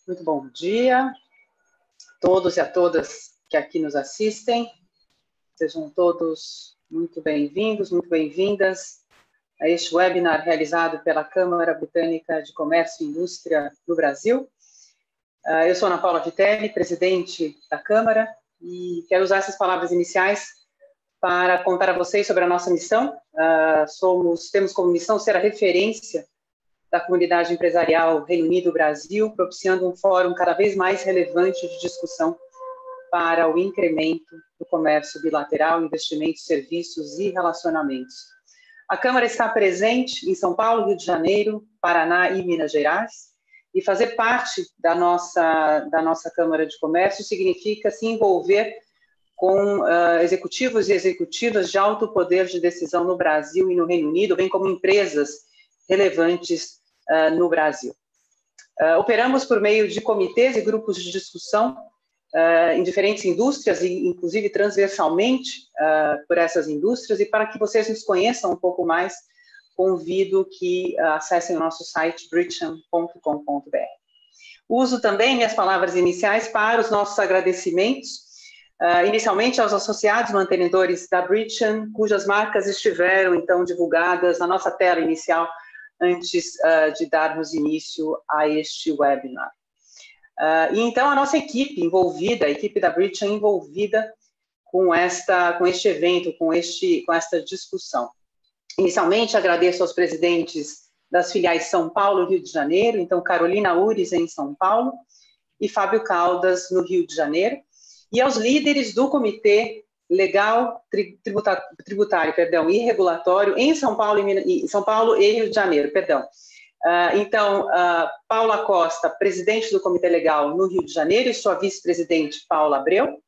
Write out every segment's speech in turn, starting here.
Muito bom dia, todos e a todas que aqui nos assistem. Sejam todos muito bem-vindos, muito bem-vindas a este webinar realizado pela Câmara Britânica de Comércio e Indústria do Brasil. Eu sou Ana Paula Vitelli, presidente da Câmara, e quero usar essas palavras iniciais para contar a vocês sobre a nossa missão. Temos como missão ser a referência da comunidade empresarial Reino Unido-Brasil, propiciando um fórum cada vez mais relevante de discussão para o incremento do comércio bilateral, investimentos, serviços e relacionamentos. A Câmara está presente em São Paulo, Rio de Janeiro, Paraná e Minas Gerais, e fazer parte da nossa Câmara de Comércio significa se envolver com executivos e executivas de alto poder de decisão no Brasil e no Reino Unido, bem como empresas relevantes no Brasil. Operamos por meio de comitês e grupos de discussão em diferentes indústrias, e inclusive transversalmente por essas indústrias, e para que vocês nos conheçam um pouco mais, convido que acessem o nosso site britcham.com.br. Uso também minhas palavras iniciais para os nossos agradecimentos, inicialmente aos associados mantenedores da Britcham, cujas marcas estiveram, então, divulgadas na nossa tela inicial, antes de darmos início a este webinar. E então a nossa equipe envolvida, a equipe da Britcham envolvida com este evento, com esta discussão. Inicialmente agradeço aos presidentes das filiais São Paulo e Rio de Janeiro, então Carolina Ures em São Paulo e Fábio Caldas no Rio de Janeiro, e aos líderes do Comitê Legal, Tributário, e Regulatório em São Paulo e Rio de Janeiro, Então, Paula Costa, presidente do Comitê Legal no Rio de Janeiro, e sua vice-presidente, Paula Abreu.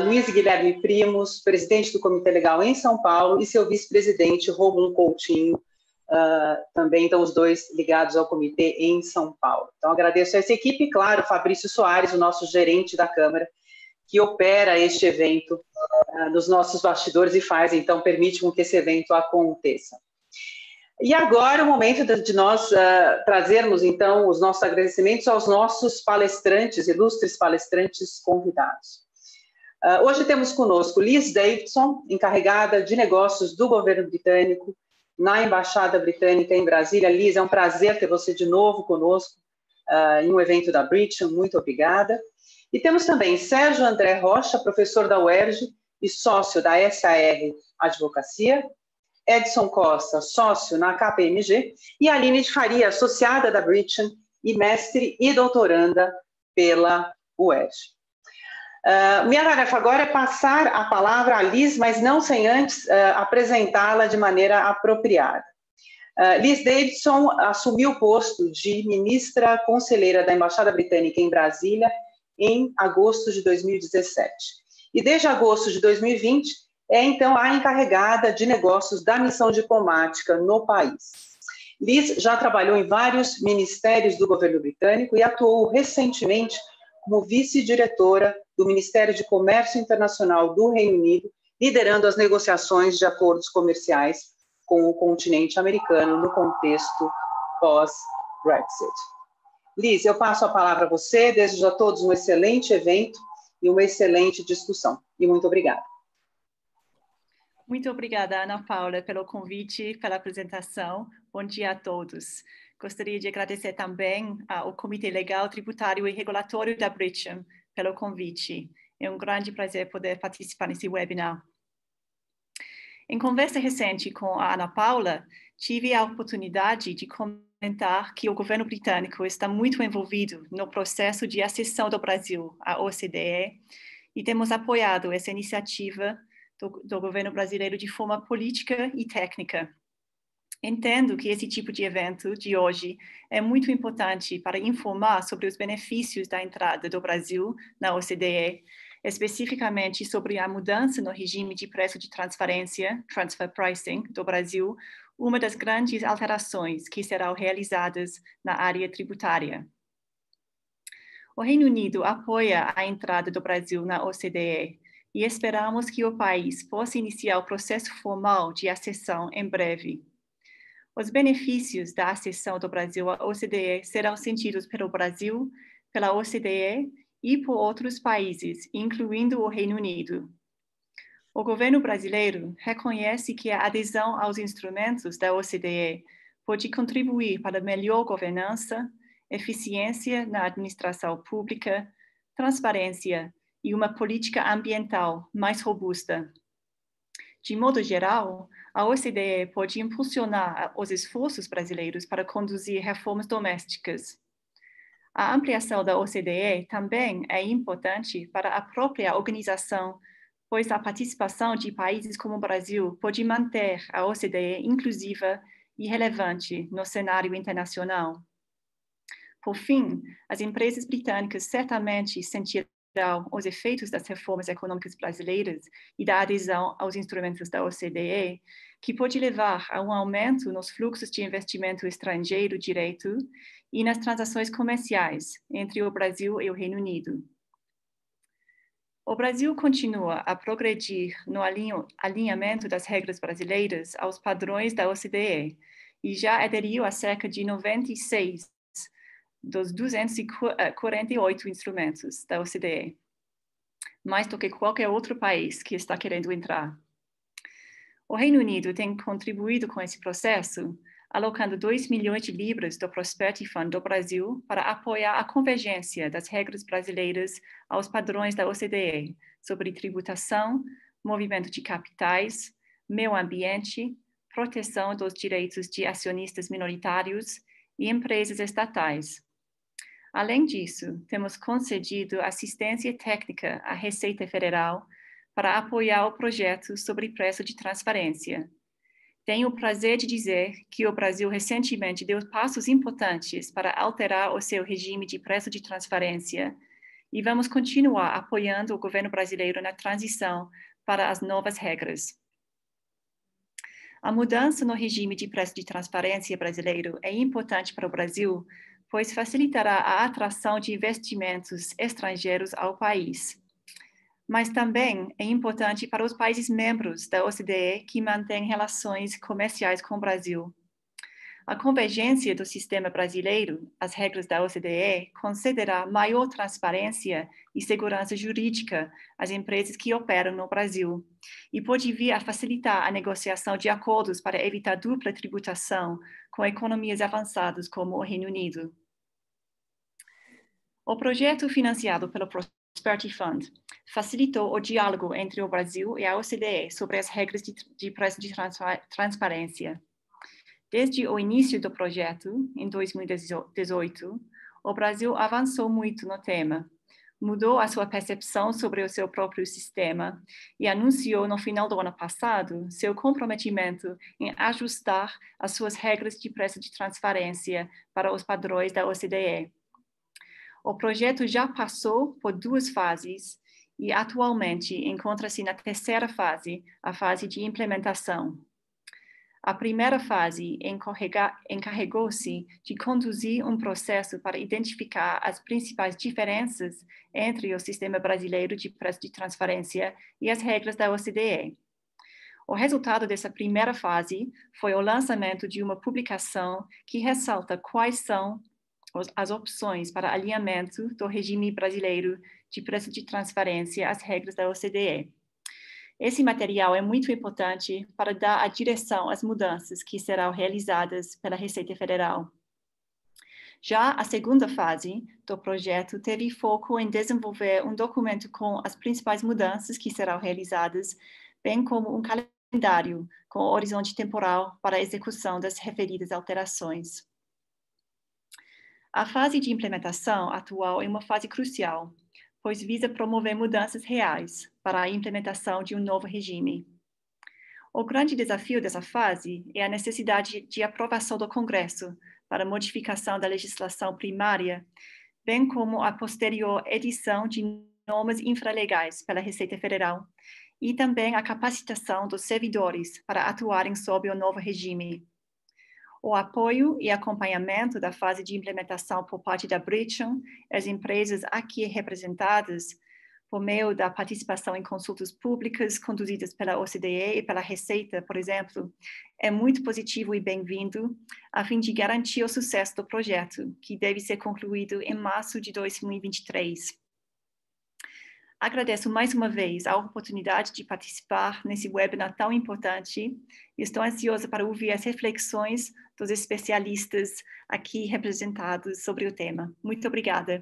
Luiz Guilherme Primos, presidente do Comitê Legal em São Paulo, e seu vice-presidente, Rômulo Coutinho, também, então, os dois ligados ao Comitê em São Paulo. Então, agradeço a essa equipe, claro, Fabrício Soares, o nosso gerente da Câmara, que opera este evento nos nossos bastidores e então, permite com que esse evento aconteça. E agora é o momento de nós trazermos, então, os nossos agradecimentos aos nossos palestrantes, ilustres palestrantes convidados. Hoje temos conosco Liz Davidson, encarregada de negócios do governo britânico na Embaixada Britânica em Brasília. Liz, é um prazer ter você de novo conosco em um evento da Britcham, muito obrigada. E temos também Sérgio André Rocha, professor da UERJ e sócio da SAR Advocacia, Edson Costa, sócio na KPMG, e Aline de Faria, associada da Britcham e mestre e doutoranda pela UERJ. Minha tarefa agora é passar a palavra a Liz, mas não sem antes apresentá-la de maneira apropriada. Liz Davidson assumiu o posto de ministra conselheira da Embaixada Britânica em Brasília em agosto de 2017. E desde agosto de 2020, é então a encarregada de negócios da missão diplomática no país. Liz já trabalhou em vários ministérios do governo britânico e atuou recentemente como vice-diretora do Ministério de Comércio Internacional do Reino Unido, liderando as negociações de acordos comerciais com o continente americano no contexto pós-Brexit. Liz, eu passo a palavra a você, desejo a todos um excelente evento e uma excelente discussão. E muito obrigada. Muito obrigada, Ana Paula, pelo convite, pela apresentação. Bom dia a todos. Gostaria de agradecer também ao Comitê Legal, Tributário e Regulatório da Britcham pelo convite. É um grande prazer poder participar nesse webinar. Em conversa recente com a Ana Paula, tive a oportunidade de comentar que o governo britânico está muito envolvido no processo de acessão do Brasil à OCDE e temos apoiado essa iniciativa do governo brasileiro de forma política e técnica. Entendo que esse tipo de evento de hoje é muito importante para informar sobre os benefícios da entrada do Brasil na OCDE, especificamente sobre a mudança no regime de preço de transferência, transfer pricing, do Brasil, uma das grandes alterações que serão realizadas na área tributária. O Reino Unido apoia a entrada do Brasil na OCDE e esperamos que o país possa iniciar o processo formal de acessão em breve. Os benefícios da acessão do Brasil à OCDE serão sentidos pelo Brasil, pela OCDE e por outros países, incluindo o Reino Unido. O governo brasileiro reconhece que a adesão aos instrumentos da OCDE pode contribuir para melhor governança, eficiência na administração pública, transparência e uma política ambiental mais robusta. De modo geral, a OCDE pode impulsionar os esforços brasileiros para conduzir reformas domésticas. A ampliação da OCDE também é importante para a própria organização, pois a participação de países como o Brasil pode manter a OCDE inclusiva e relevante no cenário internacional. Por fim, as empresas britânicas certamente sentirão os efeitos das reformas econômicas brasileiras e da adesão aos instrumentos da OCDE, que pode levar a um aumento nos fluxos de investimento estrangeiro direto e nas transações comerciais entre o Brasil e o Reino Unido. O Brasil continua a progredir no alinhamento das regras brasileiras aos padrões da OCDE e já aderiu a cerca de 96 dos 248 instrumentos da OCDE, mais do que qualquer outro país que está querendo entrar. O Reino Unido tem contribuído com esse processo, alocando 2 milhões de libras do Prosperity Fund do Brasil para apoiar a convergência das regras brasileiras aos padrões da OCDE sobre tributação, movimento de capitais, meio ambiente, proteção dos direitos de acionistas minoritários e empresas estatais. Além disso, temos concedido assistência técnica à Receita Federal para apoiar o projeto sobre preço de transparência. Tenho o prazer de dizer que o Brasil recentemente deu passos importantes para alterar o seu regime de preço de transparência e vamos continuar apoiando o governo brasileiro na transição para as novas regras. A mudança no regime de preço de transparência brasileiro é importante para o Brasil, pois facilitará a atração de investimentos estrangeiros ao país. Mas também é importante para os países membros da OCDE que mantêm relações comerciais com o Brasil. A convergência do sistema brasileiro às regras da OCDE concederá maior transparência e segurança jurídica às empresas que operam no Brasil e pode vir a facilitar a negociação de acordos para evitar dupla tributação com economias avançadas como o Reino Unido. O projeto financiado pelo Prosperity Fund facilitou o diálogo entre o Brasil e a OCDE sobre as regras de preço de transparência. Desde o início do projeto, em 2018, o Brasil avançou muito no tema, mudou a sua percepção sobre o seu próprio sistema e anunciou no final do ano passado seu comprometimento em ajustar as suas regras de preço de transparência para os padrões da OCDE. O projeto já passou por 2 fases e atualmente encontra-se na terceira fase, a fase de implementação. A primeira fase encarregou-se de conduzir um processo para identificar as principais diferenças entre o sistema brasileiro de preço de transferência e as regras da OCDE. O resultado dessa primeira fase foi o lançamento de uma publicação que ressalta quais são as opções para alinhamento do regime brasileiro de preço de transferência às regras da OCDE. Esse material é muito importante para dar a direção às mudanças que serão realizadas pela Receita Federal. Já a segunda fase do projeto teve foco em desenvolver um documento com as principais mudanças que serão realizadas, bem como um calendário com horizonte temporal para a execução das referidas alterações. A fase de implementação atual é uma fase crucial, pois visa promover mudanças reais para a implementação de um novo regime. O grande desafio dessa fase é a necessidade de aprovação do Congresso para modificação da legislação primária, bem como a posterior edição de normas infralegais pela Receita Federal e também a capacitação dos servidores para atuarem sob o novo regime. O apoio e acompanhamento da fase de implementação por parte da Bridgestone, as empresas aqui representadas, por meio da participação em consultas públicas conduzidas pela OCDE e pela Receita, por exemplo, é muito positivo e bem-vindo, a fim de garantir o sucesso do projeto, que deve ser concluído em março de 2023. Agradeço mais uma vez a oportunidade de participar nesse webinar tão importante e estou ansiosa para ouvir as reflexões dos especialistas aqui representados sobre o tema. Muito obrigada.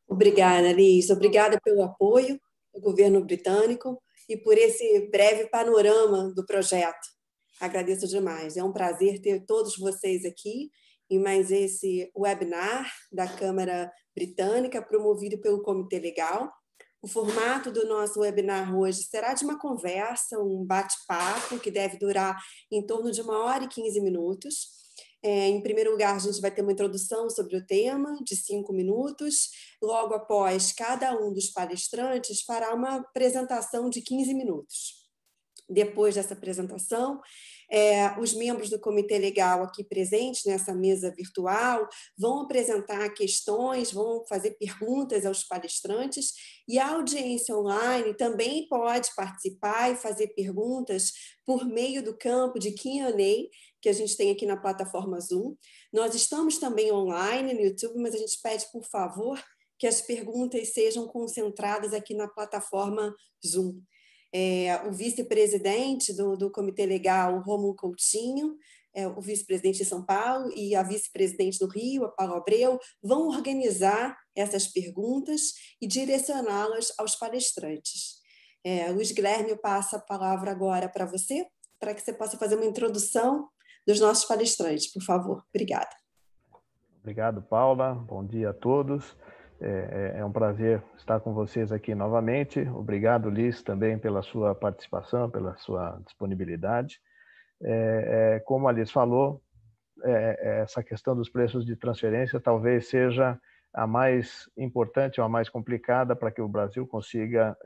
Obrigada, Liz. Obrigada pelo apoio do governo britânico e por esse breve panorama do projeto. Agradeço demais. É um prazer ter todos vocês aqui em mais esse webinar da Câmara Britânica, promovido pelo Comitê Legal. O formato do nosso webinar hoje será de uma conversa, um bate-papo, que deve durar em torno de 1h e 15 minutos. Em primeiro lugar, a gente vai ter uma introdução sobre o tema, de 5 minutos. Logo após, cada um dos palestrantes fará uma apresentação de 15 minutos. Depois dessa apresentação, os membros do Comitê Legal aqui presentes nessa mesa virtual vão apresentar questões, vão fazer perguntas aos palestrantes, e a audiência online também pode participar e fazer perguntas por meio do campo de Q&A que a gente tem aqui na plataforma Zoom. Nós estamos também online no YouTube, mas a gente pede, por favor, que as perguntas sejam concentradas aqui na plataforma Zoom. O vice-presidente do Comitê Legal, o Rômulo Coutinho, o vice-presidente de São Paulo e a vice-presidente do Rio, a Paula Abreu, vão organizar essas perguntas e direcioná-las aos palestrantes. Luiz Guilherme, eu passo a palavra agora para você, para que você possa fazer uma introdução dos nossos palestrantes, por favor. Obrigada. Obrigado, Paula. Bom dia a todos. É um prazer estar com vocês aqui novamente. Obrigado, Liz, também pela sua participação, pela sua disponibilidade. Como a Liz falou, essa questão dos preços de transferência talvez seja a mais importante ou a mais complicada para que o Brasil consiga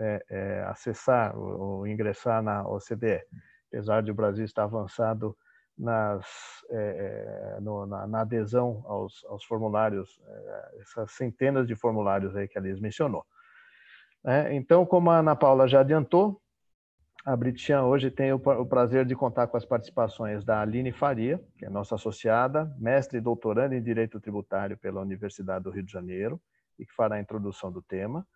acessar ou ingressar na OCDE. Apesar de o Brasil estar avançado na adesão aos formulários, essas centenas de formulários aí que a Liz mencionou. Então, como a Ana Paula já adiantou, a Britian hoje tem o prazer de contar com as participações da Aline Faria, que é nossa associada, mestre e doutoranda em Direito Tributário pela Universidade do Rio de Janeiro, e que fará a introdução do tema,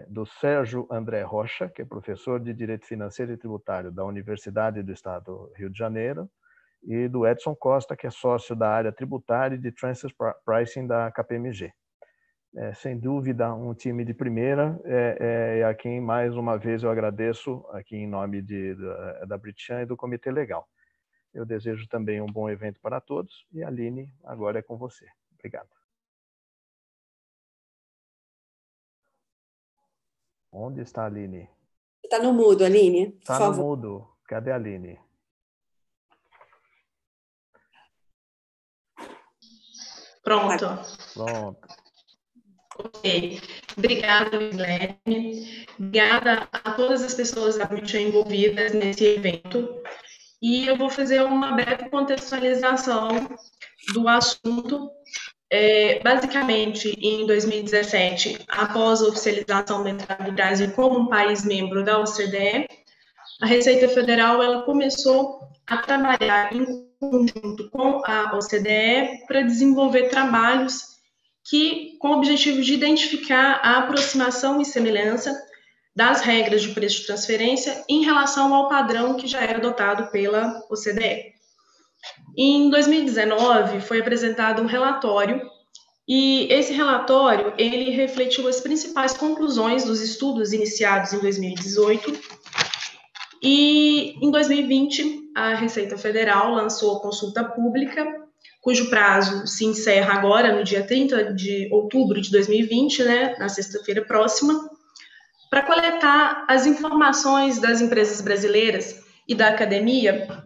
do Sérgio André Rocha, que é professor de Direito Financeiro e Tributário da Universidade do Estado do Rio de Janeiro, e do Edson Costa, que é sócio da área tributária e de Transfer Pricing da KPMG. Sem dúvida, um time de primeira, a quem mais uma vez eu agradeço aqui em nome da Britian e do Comitê Legal. Eu desejo também um bom evento para todos, e Aline, agora é com você. Obrigado. Onde está a Aline? Está no mudo, Aline, por favor. Está no mudo. Cadê a Aline? Pronto. Pronto. Ok. Obrigada, Guilherme. Obrigada a todas as pessoas da Britian envolvidas nesse evento. E eu vou fazer uma breve contextualização do assunto. Basicamente, em 2017, após a oficialização da entrada do Brasil como um país membro da OCDE, a Receita Federal ela começou a trabalhar em conjunto com a OCDE para desenvolver trabalhos com o objetivo de identificar a aproximação e semelhança das regras de preço de transferência em relação ao padrão que já era adotado pela OCDE. Em 2019, foi apresentado um relatório, e esse relatório ele refletiu as principais conclusões dos estudos iniciados em 2018, e em 2020, a Receita Federal lançou a consulta pública, cujo prazo se encerra agora, no dia 30 de outubro de 2020, na sexta-feira próxima, para coletar as informações das empresas brasileiras e da academia,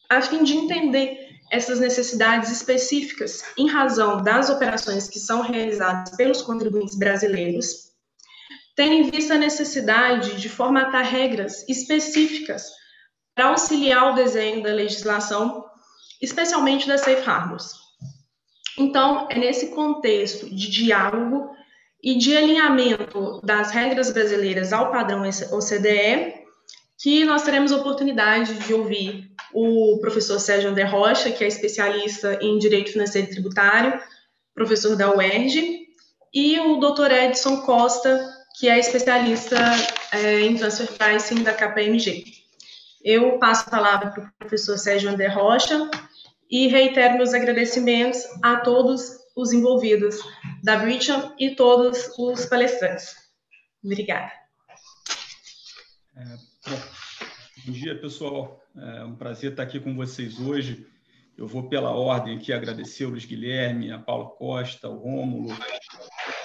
a fim de entender essas necessidades específicas em razão das operações que são realizadas pelos contribuintes brasileiros, tendo em vista a necessidade de formatar regras específicas para auxiliar o desenho da legislação, especialmente das safe harbors. Então, é nesse contexto de diálogo e de alinhamento das regras brasileiras ao padrão OCDE, que nós teremos a oportunidade de ouvir o professor Sérgio André Rocha, que é especialista em Direito Financeiro e Tributário, professor da UERJ, e o Dr. Edson Costa, que é especialista em Transfer Pricing da KPMG. Eu passo a palavra para o professor Sérgio André Rocha e reitero meus agradecimentos a todos os envolvidos da Brigham e todos os palestrantes. Obrigada. Bom dia, pessoal. É um prazer estar aqui com vocês hoje. Eu vou pela ordem aqui agradecer o Luiz Guilherme, a Paula Costa, o Rômulo,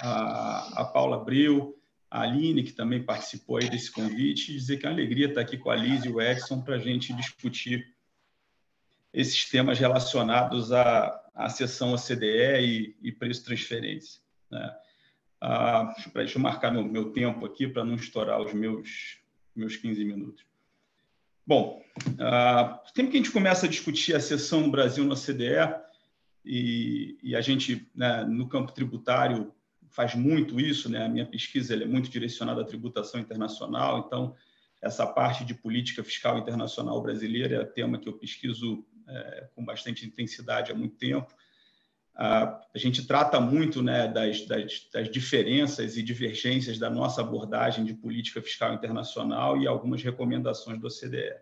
a Paula Abreu, a Aline, que também participou aí desse convite, e dizer que é uma alegria estar aqui com a Liz e o Edson para a gente discutir esses temas relacionados à seção OCDE e preço transferência, né? Deixa eu marcar meu tempo aqui para não estourar os meus 15 minutos. Bom, sempre que a gente começa a discutir a seção do Brasil na OCDE, e a gente, né, no campo tributário, faz muito isso, né? A minha pesquisa é muito direcionada à tributação internacional, então essa parte de política fiscal internacional brasileira é tema que eu pesquiso com bastante intensidade há muito tempo. A gente trata muito, né, das diferenças e divergências da nossa abordagem de política fiscal internacional e algumas recomendações do OCDE.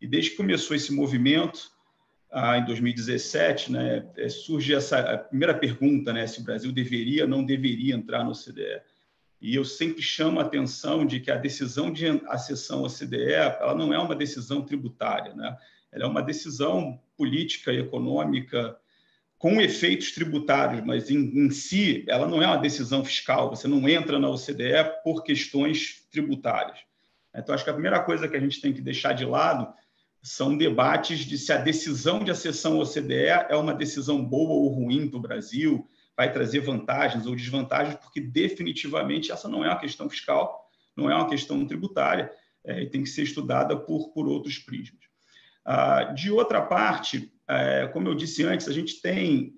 E desde que começou esse movimento, em 2017, né, surge a primeira pergunta, né, se o Brasil deveria ou não deveria entrar no OCDE. E eu sempre chamo a atenção de que a decisão de acessão ao OCDE, ela não é uma decisão tributária, né? Ela é uma decisão política e econômica com efeitos tributários, mas em si ela não é uma decisão fiscal. Você não entra na OCDE por questões tributárias. Então, acho que a primeira coisa que a gente tem que deixar de lado são debates de se a decisão de acessão ao OCDE é uma decisão boa ou ruim para o Brasil, vai trazer vantagens ou desvantagens, porque definitivamente essa não é uma questão fiscal, não é uma questão tributária, e tem que ser estudada por outros prismas. De outra parte, como eu disse antes, a gente tem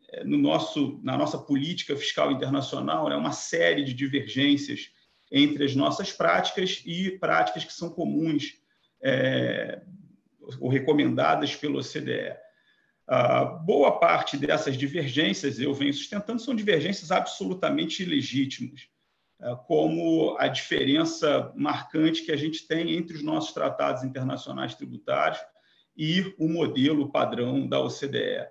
na nossa política fiscal internacional, né, uma série de divergências entre as nossas práticas e práticas que são comuns ou recomendadas pelo OCDE. Boa parte dessas divergências, eu venho sustentando, são divergências absolutamente ilegítimas, como a diferença marcante que a gente tem entre os nossos tratados internacionais tributários e o modelo padrão da OCDE.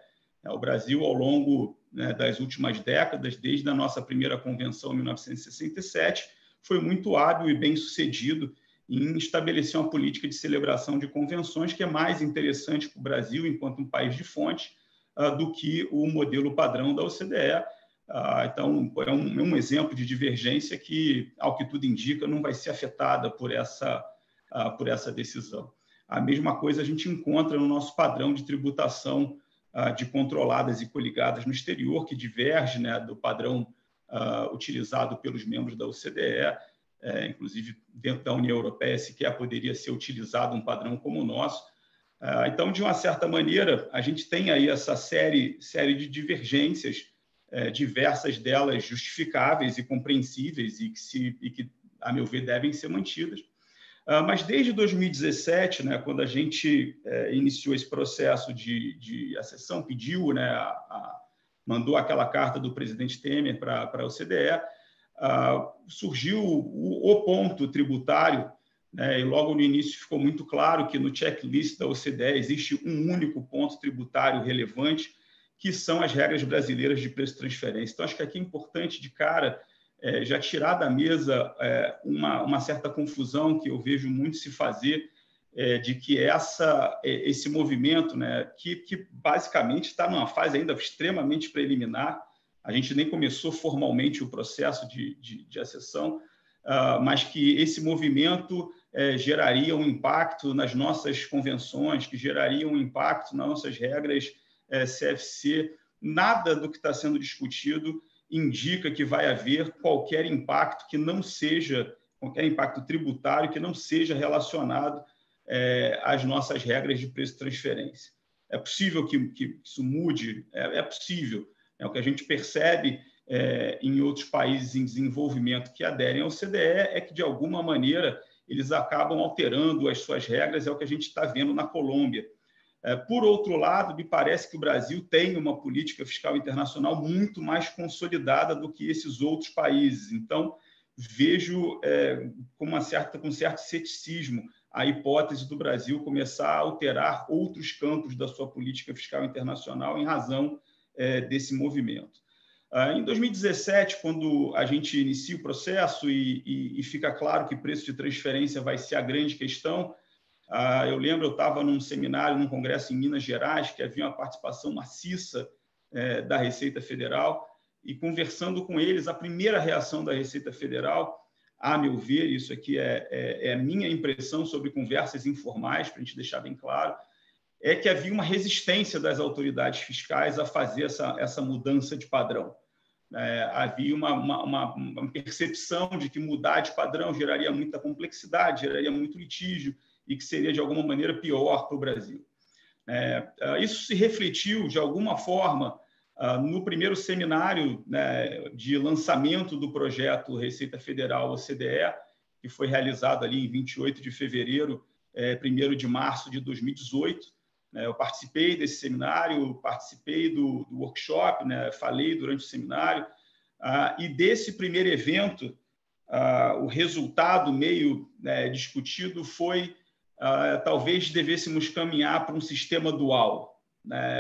O Brasil, ao longo, né, das últimas décadas, desde a nossa primeira convenção em 1967, foi muito hábil e bem-sucedido em estabelecer uma política de celebração de convenções que é mais interessante para o Brasil, enquanto um país de fonte, do que o modelo padrão da OCDE. Então, é um exemplo de divergência que, ao que tudo indica, não vai ser afetada por essa decisão. A mesma coisa a gente encontra no nosso padrão de tributação de controladas e coligadas no exterior, que diverge, né, do padrão utilizado pelos membros da OCDE. Inclusive, dentro da União Europeia, sequer poderia ser utilizado um padrão como o nosso. Então, de uma certa maneira, a gente tem aí essa série de divergências, diversas delas justificáveis e compreensíveis e que, a meu ver, devem ser mantidas. Mas desde 2017, né, quando a gente iniciou esse processo de acessão, pediu, né, mandou aquela carta do presidente Temer para a OCDE, surgiu o ponto tributário, né, e logo no início ficou muito claro que no checklist da OCDE existe um único ponto tributário relevante, que são as regras brasileiras de preço de transferência. Então, acho que aqui é importante, de cara, já tirar da mesa uma certa confusão que eu vejo muito se fazer, de que esse movimento, né, que basicamente está numa fase ainda extremamente preliminar, a gente nem começou formalmente o processo de acessão, mas que esse movimento geraria um impacto nas nossas convenções, que geraria um impacto nas nossas regras CFC. Nada do que está sendo discutido indica que vai haver qualquer impacto que não seja, qualquer impacto tributário que não seja relacionado às nossas regras de preço de transferência. É possível que isso mude? É possível. O que a gente percebe em outros países em desenvolvimento que aderem ao OCDE é que, de alguma maneira, eles acabam alterando as suas regras, é o que a gente está vendo na Colômbia. Por outro lado, me parece que o Brasil tem uma política fiscal internacional muito mais consolidada do que esses outros países. Então, vejo com certo ceticismo a hipótese do Brasil começar a alterar outros campos da sua política fiscal internacional em razão desse movimento. Em 2017, quando a gente inicia o processo e fica claro que preço de transferência vai ser a grande questão, eu lembro, eu estava num seminário, num congresso em Minas Gerais, que havia uma participação maciça da Receita Federal, e conversando com eles, a primeira reação da Receita Federal, a meu ver, isso aqui é a minha impressão sobre conversas informais, para a gente deixar bem claro, é que havia uma resistência das autoridades fiscais a fazer essa mudança de padrão. Havia uma percepção de que mudar de padrão geraria muita complexidade, geraria muito litígio e que seria, de alguma maneira, pior para o Brasil. Isso se refletiu, de alguma forma, no primeiro seminário de lançamento do projeto Receita Federal OCDE, que foi realizado ali em 28 de fevereiro, 1º de março de 2018. Eu participei desse seminário, participei do workshop, falei durante o seminário, e desse primeiro evento, o resultado meio discutido foi talvez devêssemos caminhar para um sistema dual.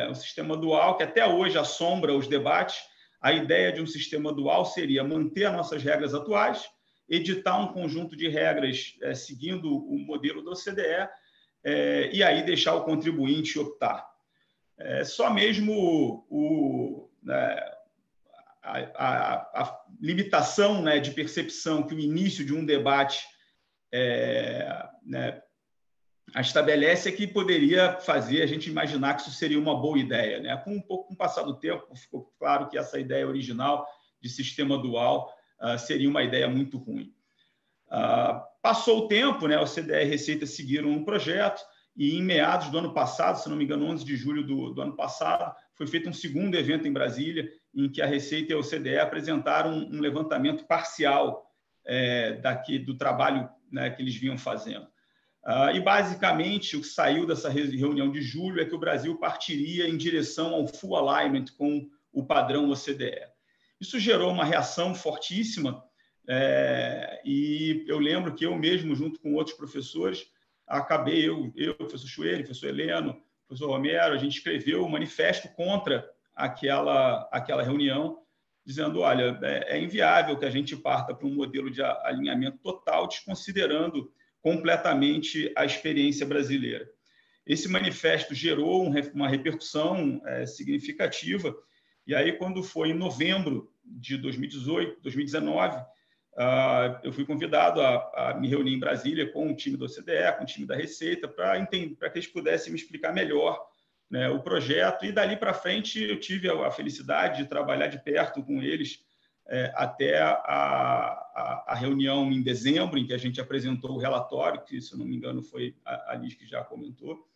Um sistema dual que até hoje assombra os debates. A ideia de um sistema dual seria manter as nossas regras atuais, editar um conjunto de regras seguindo o modelo da OCDE, e aí deixar o contribuinte optar. Só mesmo a limitação de percepção que o início de um debate estabelece é que poderia fazer a gente imaginar que isso seria uma boa ideia. Com o passar do tempo, ficou claro que essa ideia original de sistema dual seria uma ideia muito ruim. Passou o tempo, o OCDE e a Receita seguiram um projeto, e em meados do ano passado, se não me engano, 11 de julho do ano passado, foi feito um segundo evento em Brasília, em que a Receita e a OCDE apresentaram um levantamento parcial do trabalho que eles vinham fazendo. E, basicamente, o que saiu dessa reunião de julho é que o Brasil partiria em direção ao full alignment com o padrão OCDE. Isso gerou uma reação fortíssima, e eu lembro que eu mesmo, junto com outros professores, acabei, professor Chueire, professor Heleno, professor Romero, a gente escreveu um manifesto contra aquela reunião, dizendo, olha, é inviável que a gente parta para um modelo de alinhamento total, desconsiderando completamente a experiência brasileira. Esse manifesto gerou uma repercussão significativa, e aí, quando foi em novembro de 2019, eu fui convidado a me reunir em Brasília com o time do OCDE, com o time da Receita, para que eles pudessem me explicar melhor o projeto, e dali para frente eu tive a felicidade de trabalhar de perto com eles até a reunião em dezembro, em que a gente apresentou o relatório, que, se eu não me engano, foi a Liz que já comentou.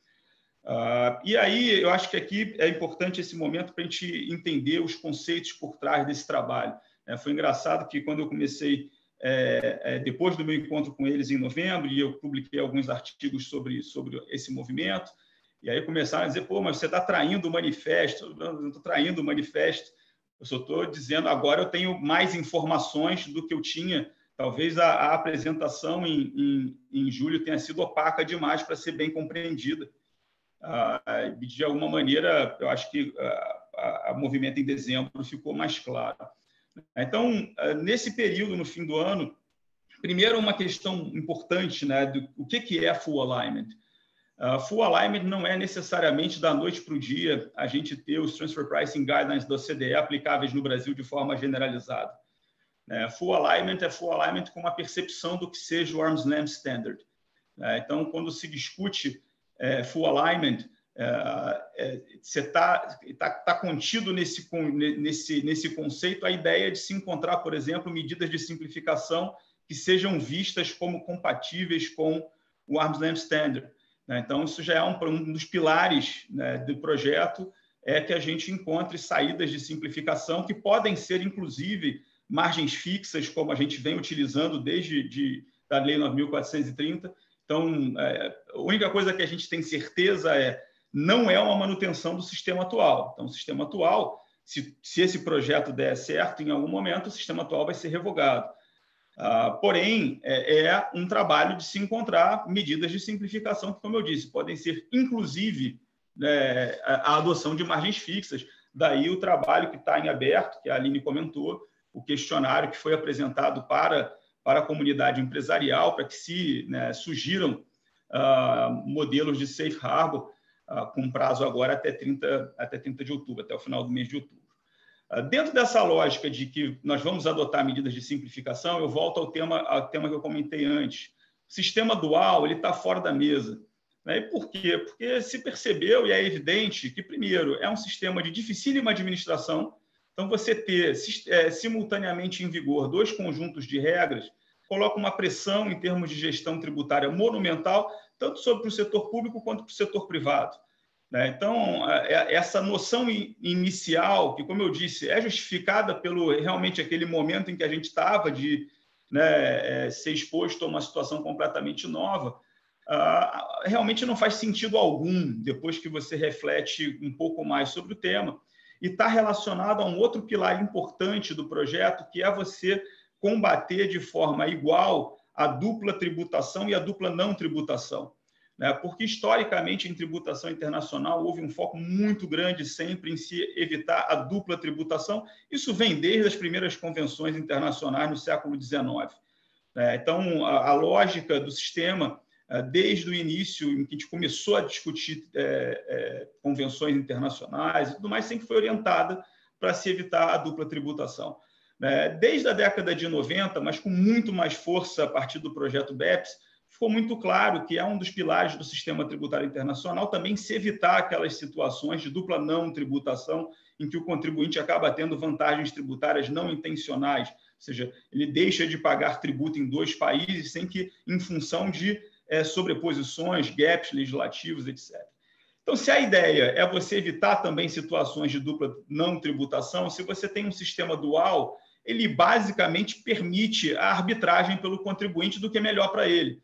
E aí eu acho que aqui é importante esse momento para a gente entender os conceitos por trás desse trabalho. Foi engraçado que, quando eu comecei, depois do meu encontro com eles em novembro, e eu publiquei alguns artigos sobre esse movimento, e aí começaram a dizer, pô, mas você está traindo o manifesto. Não estou traindo o manifesto, eu só estou dizendo, agora eu tenho mais informações do que eu tinha. Talvez a apresentação em julho tenha sido opaca demais para ser bem compreendida. De alguma maneira, eu acho que o movimento em dezembro ficou mais claro. Então, nesse período, no fim do ano, primeiro, uma questão importante, do que é full alignment. Full alignment não é necessariamente da noite para o dia a gente ter os Transfer Pricing Guidelines da OCDE aplicáveis no Brasil de forma generalizada. Full alignment é full alignment com uma percepção do que seja o Arm's Length Standard. Então, quando se discute full alignment, você está contido nesse conceito a ideia de se encontrar, por exemplo, medidas de simplificação que sejam vistas como compatíveis com o Arm's Length Standard. Então, isso já é um dos pilares do projeto, é que a gente encontre saídas de simplificação que podem ser, inclusive, margens fixas, como a gente vem utilizando desde a Lei 9.430. Então, a única coisa que a gente tem certeza não é uma manutenção do sistema atual. Então, o sistema atual, se esse projeto der certo, em algum momento, o sistema atual vai ser revogado. Porém, é um trabalho de se encontrar medidas de simplificação que, como eu disse, podem ser, inclusive, a adoção de margens fixas. Daí o trabalho que está em aberto, que a Aline comentou, o questionário que foi apresentado para a comunidade empresarial, para que se sugiram modelos de safe harbor, com prazo agora até 30 de outubro, até o final do mês de outubro. Dentro dessa lógica de que nós vamos adotar medidas de simplificação, eu volto ao tema que eu comentei antes. O sistema dual está fora da mesa. E por quê? Porque se percebeu, e é evidente, que, primeiro, é um sistema de dificílima administração. Então, você ter simultaneamente em vigor 2 conjuntos de regras coloca uma pressão em termos de gestão tributária monumental, tanto sobre o setor público quanto para o setor privado. Então, essa noção inicial, que, como eu disse, é justificada pelo realmente aquele momento em que a gente estava de ser exposto a uma situação completamente nova, realmente não faz sentido algum, depois que você reflete um pouco mais sobre o tema, e está relacionado a um outro pilar importante do projeto, que é você combater de forma igual a dupla tributação e a dupla não tributação. Porque, historicamente, em tributação internacional, houve um foco muito grande sempre em se evitar a dupla tributação. Isso vem desde as primeiras convenções internacionais no século XIX. Então, a lógica do sistema, desde o início, em que a gente começou a discutir convenções internacionais e tudo mais, sempre foi orientada para se evitar a dupla tributação. Desde a década de 90, mas com muito mais força a partir do projeto BEPS, ficou muito claro que é um dos pilares do sistema tributário internacional também se evitar aquelas situações de dupla não tributação, em que o contribuinte acaba tendo vantagens tributárias não intencionais, ou seja, ele deixa de pagar tributo em 2 países sem que, em função de sobreposições, gaps legislativos, etc. Então, se a ideia é você evitar também situações de dupla não tributação, se você tem um sistema dual, ele basicamente permite a arbitragem pelo contribuinte do que é melhor para ele.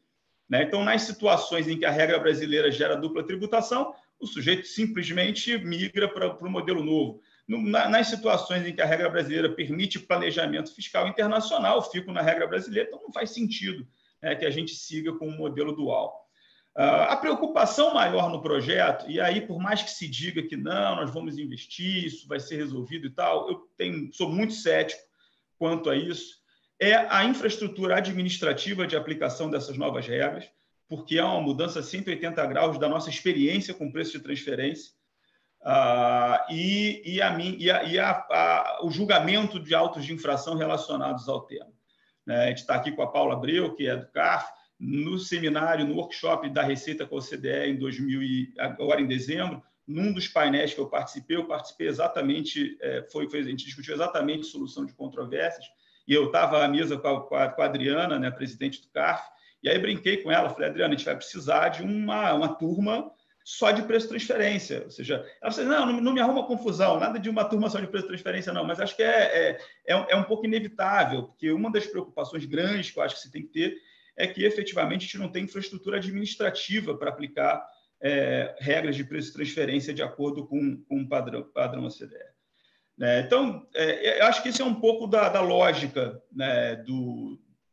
Então, nas situações em que a regra brasileira gera dupla tributação, o sujeito simplesmente migra para o modelo novo. Nas situações em que a regra brasileira permite planejamento fiscal internacional, fico na regra brasileira, então não faz sentido que a gente siga com o modelo dual. A preocupação maior no projeto, e aí, por mais que se diga que não, nós vamos investir, isso vai ser resolvido e tal, eu sou muito cético quanto a isso, é a infraestrutura administrativa de aplicação dessas novas regras, porque é uma mudança 180 graus da nossa experiência com preço de transferência o julgamento de autos de infração relacionados ao tema. A gente está aqui com a Paula Abreu, que é do CARF, no seminário, no workshop da Receita com a OCDE agora em dezembro, num dos painéis que eu participei exatamente, a gente discutiu exatamente solução de controvérsias, e eu estava à mesa com a Adriana, né, presidente do CARF, e aí brinquei com ela, falei, Adriana, a gente vai precisar de uma turma só de preço de transferência. Ou seja, ela disse, não me arruma confusão, nada de uma turma só de preço de transferência, não, mas acho que é um pouco inevitável, porque uma das preocupações grandes que eu acho que você tem que ter é que, efetivamente, a gente não tem infraestrutura administrativa para aplicar regras de preço de transferência de acordo com o padrão OCDE. Então, eu acho que isso é um pouco da lógica, né,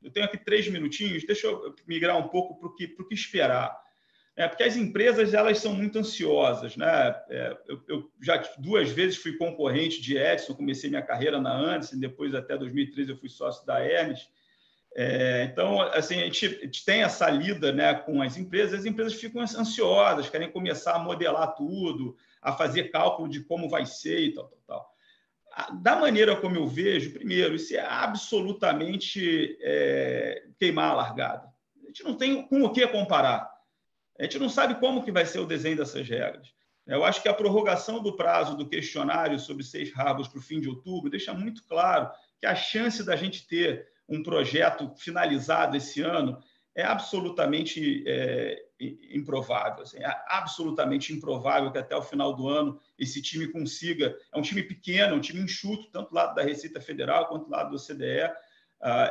Eu tenho aqui 3 minutinhos, deixa eu migrar um pouco para o que esperar. Porque as empresas elas são muito ansiosas. Né? Eu já 2 vezes fui concorrente de Edison, comecei minha carreira na Anderson, depois até 2013 eu fui sócio da Hermes. Então, assim, a gente tem essa lida, né, com as empresas ficam ansiosas, querem começar a modelar tudo, a fazer cálculo de como vai ser e tal. Da maneira como eu vejo, primeiro, isso é absolutamente queimar a largada. A gente não tem com o que comparar. A gente não sabe como que vai ser o desenho dessas regras. Eu acho que a prorrogação do prazo do questionário sobre safe harbors para o fim de outubro deixa muito claro que a chance da gente ter um projeto finalizado esse ano é absolutamente improvável. Assim, é absolutamente improvável que até o final do ano esse time consiga. É um time pequeno, é um time enxuto, tanto do lado da Receita Federal quanto do lado do OCDE.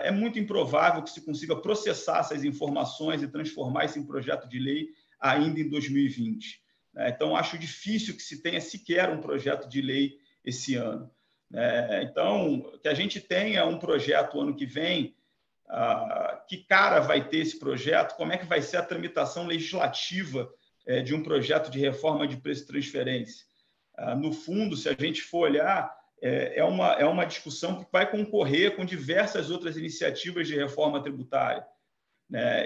É muito improvável que se consiga processar essas informações e transformar isso em projeto de lei ainda em 2020. Então, acho difícil que se tenha sequer um projeto de lei esse ano. Então, que a gente tenha um projeto ano que vem, que cara vai ter esse projeto, como é que vai ser a tramitação legislativa de um projeto de reforma de preço e transferência. No fundo, se a gente for olhar, é uma discussão que vai concorrer com diversas outras iniciativas de reforma tributária.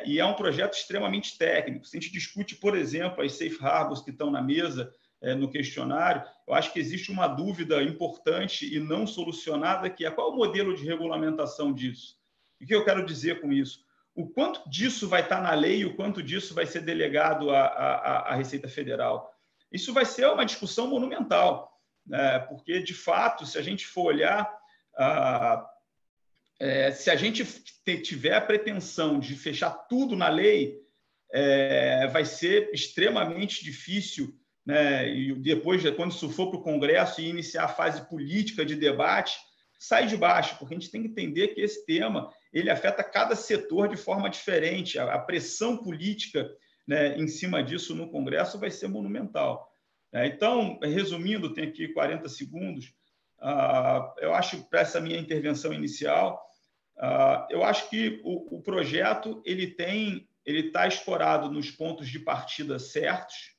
E é um projeto extremamente técnico. Se a gente discute, por exemplo, as safe harbors que estão na mesa no questionário, eu acho que existe uma dúvida importante e não solucionada, que é qual é o modelo de regulamentação disso. E o que eu quero dizer com isso? O quanto disso vai estar na lei e o quanto disso vai ser delegado à Receita Federal? Isso vai ser uma discussão monumental, porque, de fato, se a gente for olhar, se a gente tiver a pretensão de fechar tudo na lei, vai ser extremamente difícil, e depois, quando isso for para o Congresso e iniciar a fase política de debate, sai de baixo, porque a gente tem que entender que esse tema ele afeta cada setor de forma diferente. A pressão política em cima disso no Congresso vai ser monumental. Então, resumindo, tem aqui 40 segundos, eu acho, para essa minha intervenção inicial, eu acho que o projeto ele está escorado nos pontos de partida certos.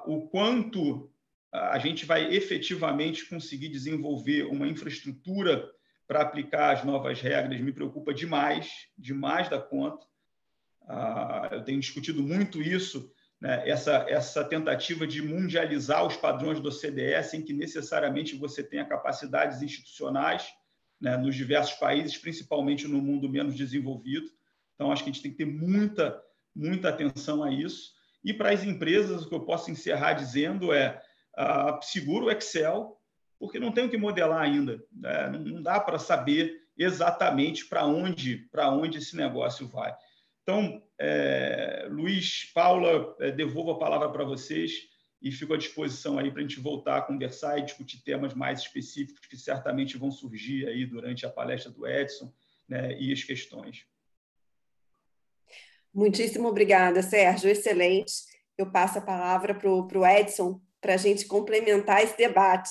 O quanto a gente vai efetivamente conseguir desenvolver uma infraestrutura para aplicar as novas regras me preocupa demais da conta. Eu tenho discutido muito isso, essa tentativa de mundializar os padrões do OCDE sem que necessariamente você tenha capacidades institucionais nos diversos países, principalmente no mundo menos desenvolvido. Então, acho que a gente tem que ter muita, muita atenção a isso. E para as empresas, o que eu posso encerrar dizendo segura o Excel, porque não tem o que modelar ainda. Não dá para saber exatamente para onde esse negócio vai. Então, Luiz, Paula, devolvo a palavra para vocês e fico à disposição aí para a gente voltar a conversar e discutir temas mais específicos que certamente vão surgir aí durante a palestra do Edson, e as questões. Muitíssimo obrigada, Sérgio. Excelente. Eu passo a palavra para o Edson para a gente complementar esse debate.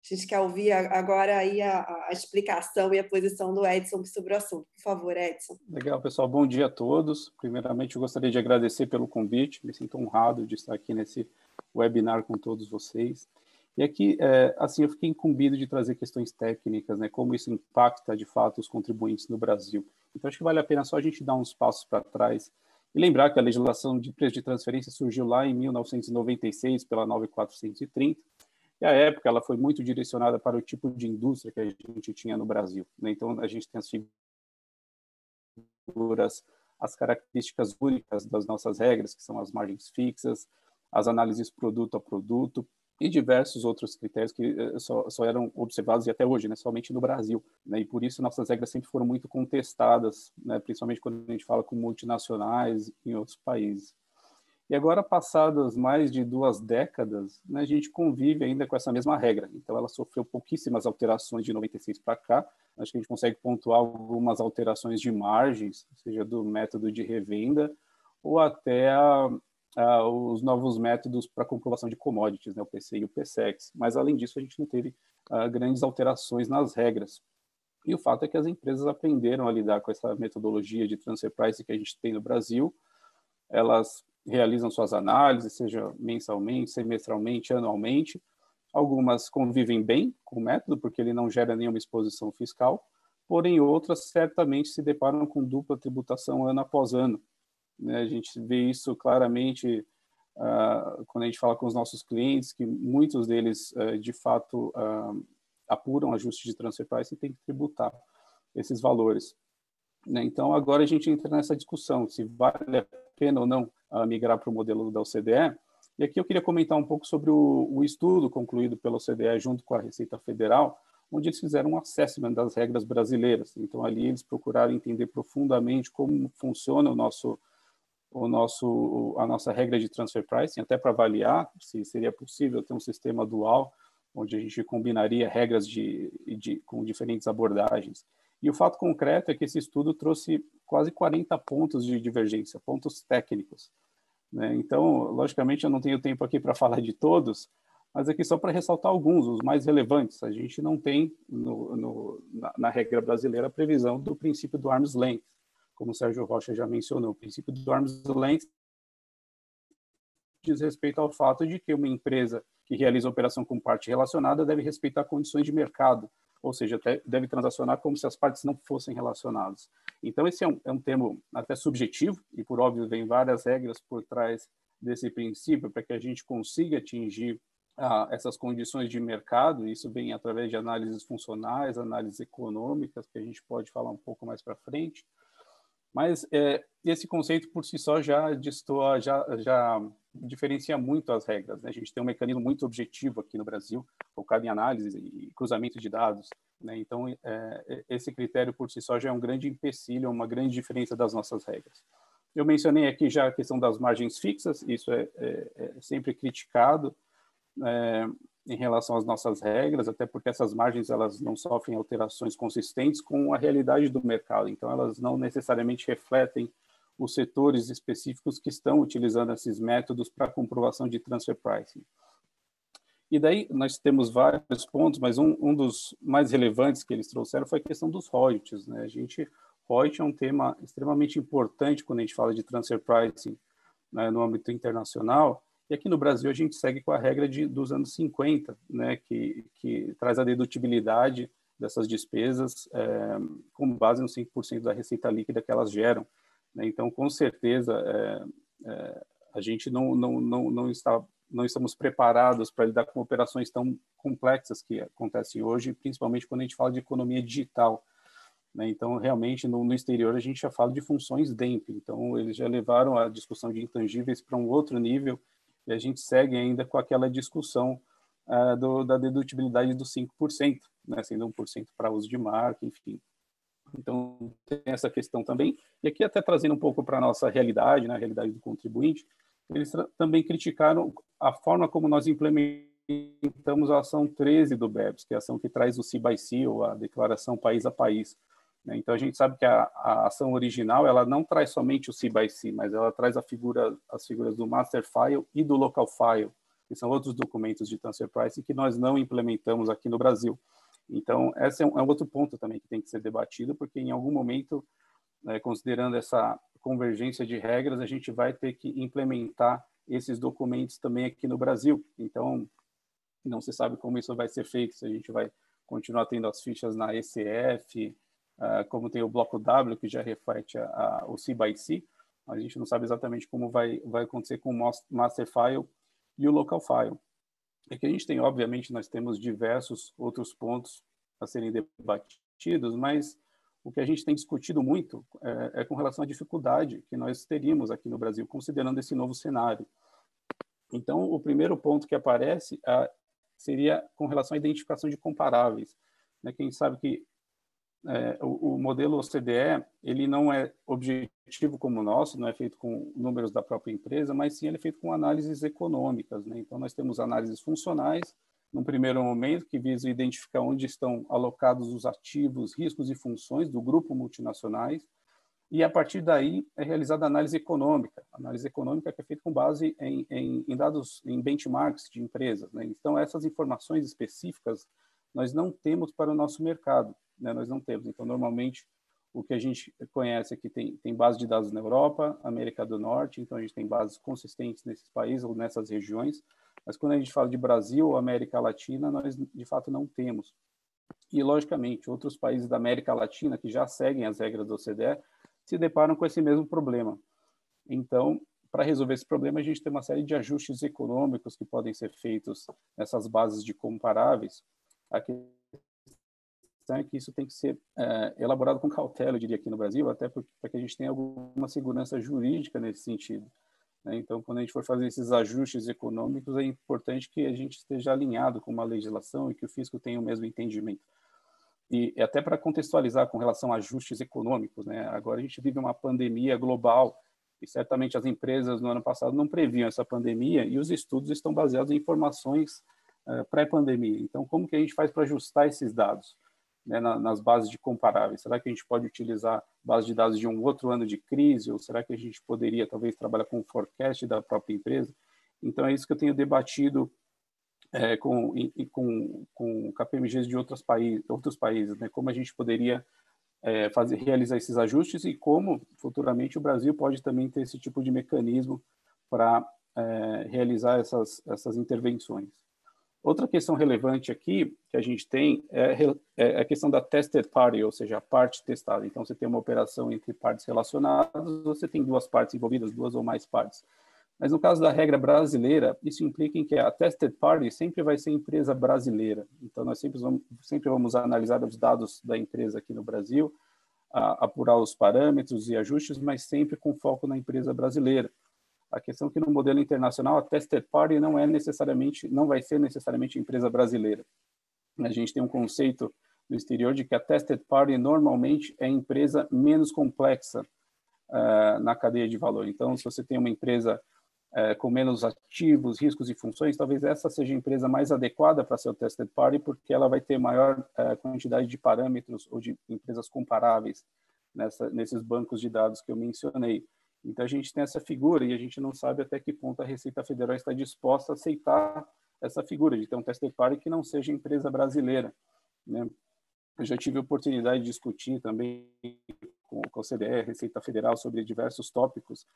A gente quer ouvir agora aí a explicação e a posição do Edson sobre o assunto. Por favor, Edson. Legal, pessoal. Bom dia a todos. Primeiramente, eu gostaria de agradecer pelo convite. Me sinto honrado de estar aqui nesse webinar com todos vocês. E aqui, assim, eu fiquei incumbido de trazer questões técnicas, como isso impacta, de fato, os contribuintes no Brasil. Então, acho que vale a pena só a gente dar uns passos para trás e lembrar que a legislação de preço de transferência surgiu lá em 1996, pela 9430, e, à época, ela foi muito direcionada para o tipo de indústria que a gente tinha no Brasil. Então, a gente tem as figuras, as características únicas das nossas regras, que são as margens fixas, as análises produto a produto, e diversos outros critérios que só eram observados, e até hoje, somente no Brasil. E por isso nossas regras sempre foram muito contestadas, principalmente quando a gente fala com multinacionais em outros países. E agora, passadas mais de 2 décadas, a gente convive ainda com essa mesma regra. Então, ela sofreu pouquíssimas alterações de 96 para cá. Acho que a gente consegue pontuar algumas alterações de margens, seja do método de revenda, ou até os novos métodos para comprovação de commodities, o PCI e o PSEX. Mas, além disso, a gente não teve grandes alterações nas regras. E o fato é que as empresas aprenderam a lidar com essa metodologia de transfer price que a gente tem no Brasil. Elas realizam suas análises, seja mensalmente, semestralmente, anualmente. Algumas convivem bem com o método, porque ele não gera nenhuma exposição fiscal, porém outras certamente se deparam com dupla tributação ano após ano. A gente vê isso claramente quando a gente fala com os nossos clientes, que muitos deles, de fato, apuram ajustes de transfer price e têm que tributar esses valores. Então, agora a gente entra nessa discussão, se vale a pena ou não migrar para o modelo da OCDE. E aqui eu queria comentar um pouco sobre o estudo concluído pela OCDE junto com a Receita Federal, onde eles fizeram um assessment das regras brasileiras. Então, ali eles procuraram entender profundamente como funciona o nosso a nossa regra de transfer pricing, até para avaliar se seria possível ter um sistema dual, onde a gente combinaria regras com diferentes abordagens. E o fato concreto é que esse estudo trouxe quase 40 pontos de divergência, pontos técnicos, né? Então, logicamente, eu não tenho tempo aqui para falar de todos, mas aqui só para ressaltar alguns, os mais relevantes. A gente não tem, na regra brasileira, a previsão do princípio do arm's length, como o Sérgio Rocha já mencionou. O princípio do arm's length diz respeito ao fato de que uma empresa que realiza operação com parte relacionada deve respeitar condições de mercado, ou seja, deve transacionar como se as partes não fossem relacionadas. Então, esse é um termo até subjetivo, e por óbvio vem várias regras por trás desse princípio para que a gente consiga atingir essas condições de mercado. Isso vem através de análises funcionais, análises econômicas, que a gente pode falar um pouco mais para frente. Mas esse conceito por si só já diferencia muito as regras, né? A gente tem um mecanismo muito objetivo aqui no Brasil, focado em análise e cruzamento de dados, né? Então, esse critério por si só já é um grande empecilho, uma grande diferença das nossas regras. Eu mencionei aqui já a questão das margens fixas, isso é sempre criticado em relação às nossas regras, até porque essas margens elas não sofrem alterações consistentes com a realidade do mercado, então elas não necessariamente refletem os setores específicos que estão utilizando esses métodos para comprovação de transfer pricing. E daí nós temos vários pontos, mas um dos mais relevantes que eles trouxeram foi a questão dos royalties, né? Royalties é um tema extremamente importante quando a gente fala de transfer pricing, né, no âmbito internacional. E aqui no Brasil a gente segue com a regra dos anos 50, né, que traz a dedutibilidade dessas despesas com base no 5% da receita líquida que elas geram, né? Então, com certeza, a gente não estamos preparados para lidar com operações tão complexas que acontecem hoje, principalmente quando a gente fala de economia digital, né? Então, realmente, no exterior a gente já fala de funções DEMP, então eles já levaram a discussão de intangíveis para um outro nível, e a gente segue ainda com aquela discussão da dedutibilidade dos 5%, né, sendo 1% para uso de marca, enfim. Então, tem essa questão também. E aqui até trazendo um pouco para a nossa realidade, né, a realidade do contribuinte, eles também criticaram a forma como nós implementamos a ação 13 do BEPS, que é a ação que traz o C-by-C, ou a declaração país a país. Então, a gente sabe que a ação original ela não traz somente o C-by-C, mas ela traz as figuras do Master File e do Local File, que são outros documentos de transfer pricing que nós não implementamos aqui no Brasil. Então, esse é um outro ponto também que tem que ser debatido, porque em algum momento, considerando essa convergência de regras, a gente vai ter que implementar esses documentos também aqui no Brasil. Então, não se sabe como isso vai ser feito, se a gente vai continuar tendo as fichas na ECF, como tem o bloco W, que já reflete o C-by-C, a gente não sabe exatamente como vai acontecer com o Master File e o Local File. É que a gente tem, obviamente, nós temos diversos outros pontos a serem debatidos, mas o que a gente tem discutido muito é com relação à dificuldade que nós teríamos aqui no Brasil, considerando esse novo cenário. Então, o primeiro ponto que aparece seria com relação à identificação de comparáveis, né? Quem sabe que o modelo OCDE ele não é objetivo como o nosso, não é feito com números da própria empresa, mas sim ele é feito com análises econômicas, né? Então, nós temos análises funcionais, num primeiro momento, que visam identificar onde estão alocados os ativos, riscos e funções do grupo multinacionais, e a partir daí é realizada a análise econômica que é feita com base em dados, em benchmarks de empresas, né? Então, essas informações específicas nós não temos para o nosso mercado, né? Nós não temos. Então, normalmente, o que a gente conhece é que tem base de dados na Europa, América do Norte, então a gente tem bases consistentes nesses países ou nessas regiões, mas quando a gente fala de Brasil ou América Latina, nós, de fato, não temos. E, logicamente, outros países da América Latina que já seguem as regras do OCDE se deparam com esse mesmo problema. Então, para resolver esse problema, a gente tem uma série de ajustes econômicos que podem ser feitos nessas bases de comparáveis. A questão é que isso tem que ser elaborado com cautela, eu diria, aqui no Brasil, até para que a gente tenha alguma segurança jurídica nesse sentido, né? Então, quando a gente for fazer esses ajustes econômicos, é importante que a gente esteja alinhado com uma legislação e que o fisco tenha o mesmo entendimento. E até para contextualizar com relação a ajustes econômicos, né? Agora a gente vive uma pandemia global E certamente as empresas no ano passado não previam essa pandemia e os estudos estão baseados em informações pré-pandemia. Então, como que a gente faz para ajustar esses dados, né, nas bases de comparáveis? Será que a gente pode utilizar base de dados de um outro ano de crise? Ou será que a gente poderia, talvez, trabalhar com o forecast da própria empresa? Então, é isso que eu tenho debatido com KPMGs de outros países, né? Como a gente poderia realizar esses ajustes e como, futuramente, o Brasil pode também ter esse tipo de mecanismo para realizar essas intervenções. Outra questão relevante aqui que a gente tem é a questão da tested party, ou seja, a parte testada. Então, você tem uma operação entre partes relacionadas, você tem duas partes envolvidas, duas ou mais partes. Mas no caso da regra brasileira, isso implica em que a tested party sempre vai ser empresa brasileira. Então, nós sempre vamos analisar os dados da empresa aqui no Brasil, apurar os parâmetros e ajustes, mas sempre com foco na empresa brasileira. A questão é que no modelo internacional, a tested party não vai ser necessariamente empresa brasileira. A gente tem um conceito no exterior de que a tested party normalmente é a empresa menos complexa na cadeia de valor. Então, se você tem uma empresa com menos ativos, riscos e funções, talvez essa seja a empresa mais adequada para ser o tested party, porque ela vai ter maior quantidade de parâmetros ou de empresas comparáveis nesses bancos de dados que eu mencionei. Então, a gente tem essa figura e a gente não sabe até que ponto a Receita Federal está disposta a aceitar essa figura de ter um tested party que não seja empresa brasileira, né? Eu já tive a oportunidade de discutir também com o CDE, Receita Federal, sobre diversos tópicos,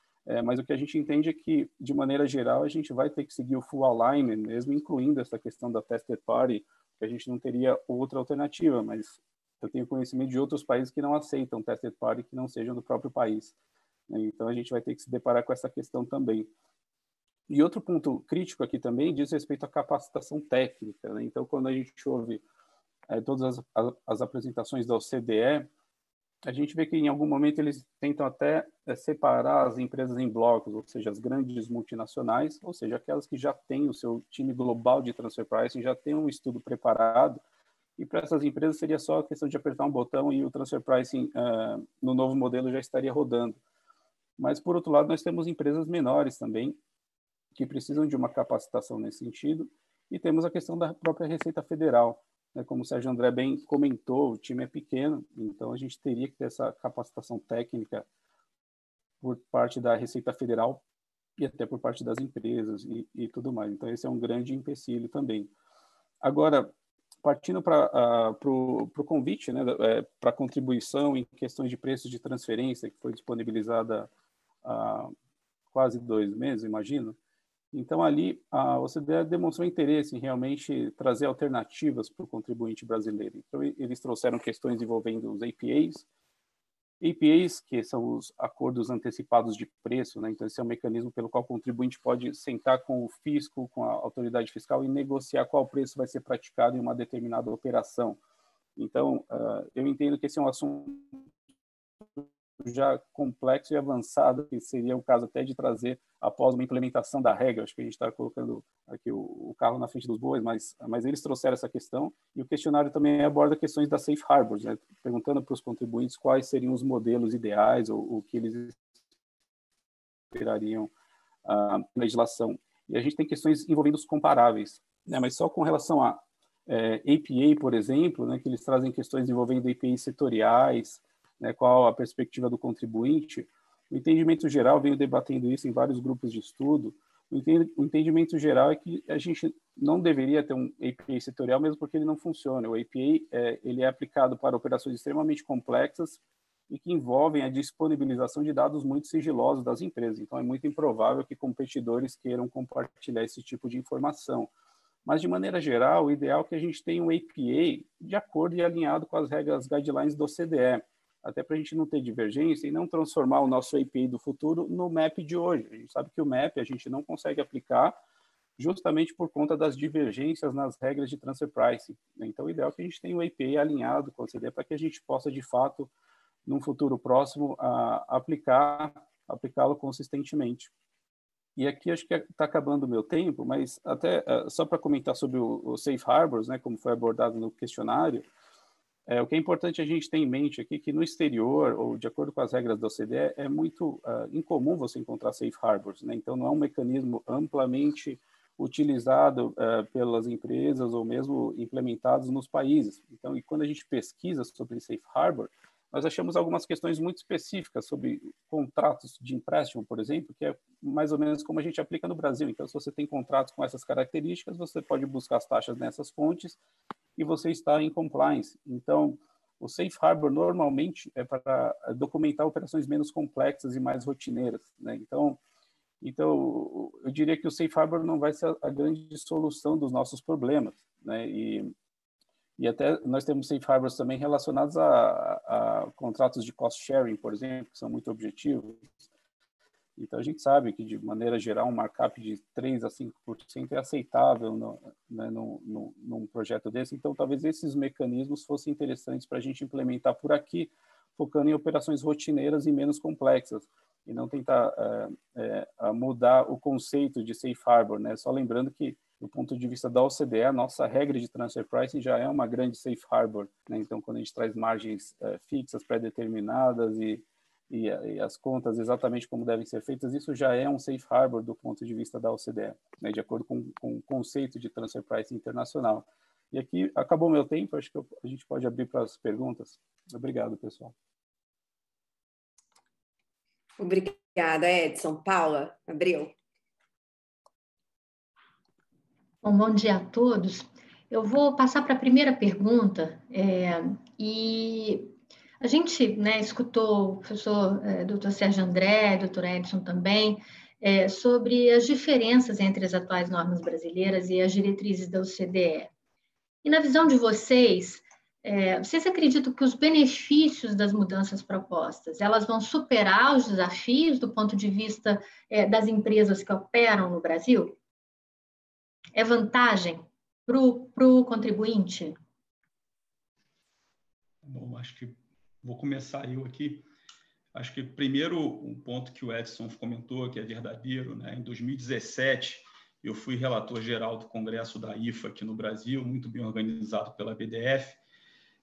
mas o que a gente entende é que, de maneira geral, a gente vai ter que seguir o full alignment, mesmo incluindo essa questão da tested party, que a gente não teria outra alternativa, mas eu tenho conhecimento de outros países que não aceitam tested party que não sejam do próprio país. Então, a gente vai ter que se deparar com essa questão também. E outro ponto crítico aqui também diz respeito à capacitação técnica, né? Então, quando a gente ouve todas as apresentações da OCDE, a gente vê que em algum momento eles tentam até separar as empresas em blocos, ou seja, as grandes multinacionais, ou seja, aquelas que já têm o seu time global de transfer pricing, já têm um estudo preparado, e para essas empresas seria só a questão de apertar um botão e o transfer pricing no novo modelo já estaria rodando. Mas, por outro lado, nós temos empresas menores também, que precisam de uma capacitação nesse sentido, e temos a questão da própria Receita Federal. Como o Sérgio André bem comentou, o time é pequeno, então a gente teria que ter essa capacitação técnica por parte da Receita Federal e até por parte das empresas e tudo mais. Então, esse é um grande empecilho também. Agora, partindo para o convite, né, para a contribuição em questões de preços de transferência, que foi disponibilizada há quase 2 meses, imagino. Então, ali, a OCDE demonstrou interesse em realmente trazer alternativas para o contribuinte brasileiro. Então, eles trouxeram questões envolvendo os APAs. APAs, que são os acordos antecipados de preço, né? Então, esse é um mecanismo pelo qual o contribuinte pode sentar com o fisco, com a autoridade fiscal e negociar qual preço vai ser praticado em uma determinada operação. Então, eu entendo que esse é um assunto já complexo e avançado, que seria o caso até de trazer após uma implementação da regra. Acho que a gente está colocando aqui o carro na frente dos bois, mas eles trouxeram essa questão, e o questionário também aborda questões da safe harbors, né? Perguntando para os contribuintes quais seriam os modelos ideais ou o que eles esperariam na legislação. E a gente tem questões envolvendo os comparáveis, né? Mas só com relação a APA, por exemplo, né, que eles trazem questões envolvendo APIs setoriais, né, qual a perspectiva do contribuinte. O entendimento geral, venho debatendo isso em vários grupos de estudo, o entendimento geral é que a gente não deveria ter um APA setorial, mesmo porque ele não funciona. O APA ele é aplicado para operações extremamente complexas e que envolvem a disponibilização de dados muito sigilosos das empresas. Então, é muito improvável que competidores queiram compartilhar esse tipo de informação. Mas, de maneira geral, o ideal é que a gente tenha um APA de acordo e alinhado com as regras guidelines do OCDE, até para a gente não ter divergência e não transformar o nosso API do futuro no MAP de hoje. A gente sabe que o MAP a gente não consegue aplicar justamente por conta das divergências nas regras de transfer pricing. Então, o ideal é que a gente tenha o API alinhado com o OCDE para que a gente possa, de fato, num futuro próximo, aplicá-lo consistentemente. E aqui acho que está acabando o meu tempo, mas até só para comentar sobre o Safe Harbors, né, como foi abordado no questionário, O que é importante a gente ter em mente aqui que no exterior, ou de acordo com as regras da OCDE, é muito incomum você encontrar safe harbors, né? Então, não é um mecanismo amplamente utilizado pelas empresas ou mesmo implementados nos países. Então, e quando a gente pesquisa sobre safe harbor, nós achamos algumas questões muito específicas sobre contratos de empréstimo, por exemplo, que é mais ou menos como a gente aplica no Brasil. Então, se você tem contratos com essas características, você pode buscar as taxas nessas fontes e você está em compliance. Então, o safe harbor normalmente é para documentar operações menos complexas e mais rotineiras, né? Então, eu diria que o safe harbor não vai ser a grande solução dos nossos problemas, né? E até nós temos safe harbors também relacionados a contratos de cost sharing, por exemplo, que são muito objetivos. Então, a gente sabe que, de maneira geral, um markup de 3% a 5% é aceitável num projeto desse. Então, talvez esses mecanismos fossem interessantes para a gente implementar por aqui, focando em operações rotineiras e menos complexas, e não tentar mudar o conceito de safe harbor, né? Só lembrando que, do ponto de vista da OCDE, a nossa regra de transfer pricing já é uma grande safe harbor, né? Então, quando a gente traz margens fixas, pré-determinadas e as contas exatamente como devem ser feitas, isso já é um safe harbor do ponto de vista da OCDE, né, de acordo com o conceito de transfer pricing internacional. E aqui acabou meu tempo, acho que a gente pode abrir para as perguntas. Obrigado, pessoal. Obrigada, Edson. Paula, Abreu. Bom dia a todos. Eu vou passar para a primeira pergunta, e a gente, né, escutou o professor Dr. Sérgio André, Dr. Edson também, sobre as diferenças entre as atuais normas brasileiras e as diretrizes da OCDE. E na visão de vocês, vocês acreditam que os benefícios das mudanças propostas, elas vão superar os desafios do ponto de vista das empresas que operam no Brasil? É vantagem para o contribuinte? Bom, acho que vou começar eu aqui. Acho que, primeiro, um ponto que o Edson comentou, que é verdadeiro, né? Em 2017, eu fui relator geral do Congresso da IFA aqui no Brasil, muito bem organizado pela BDF,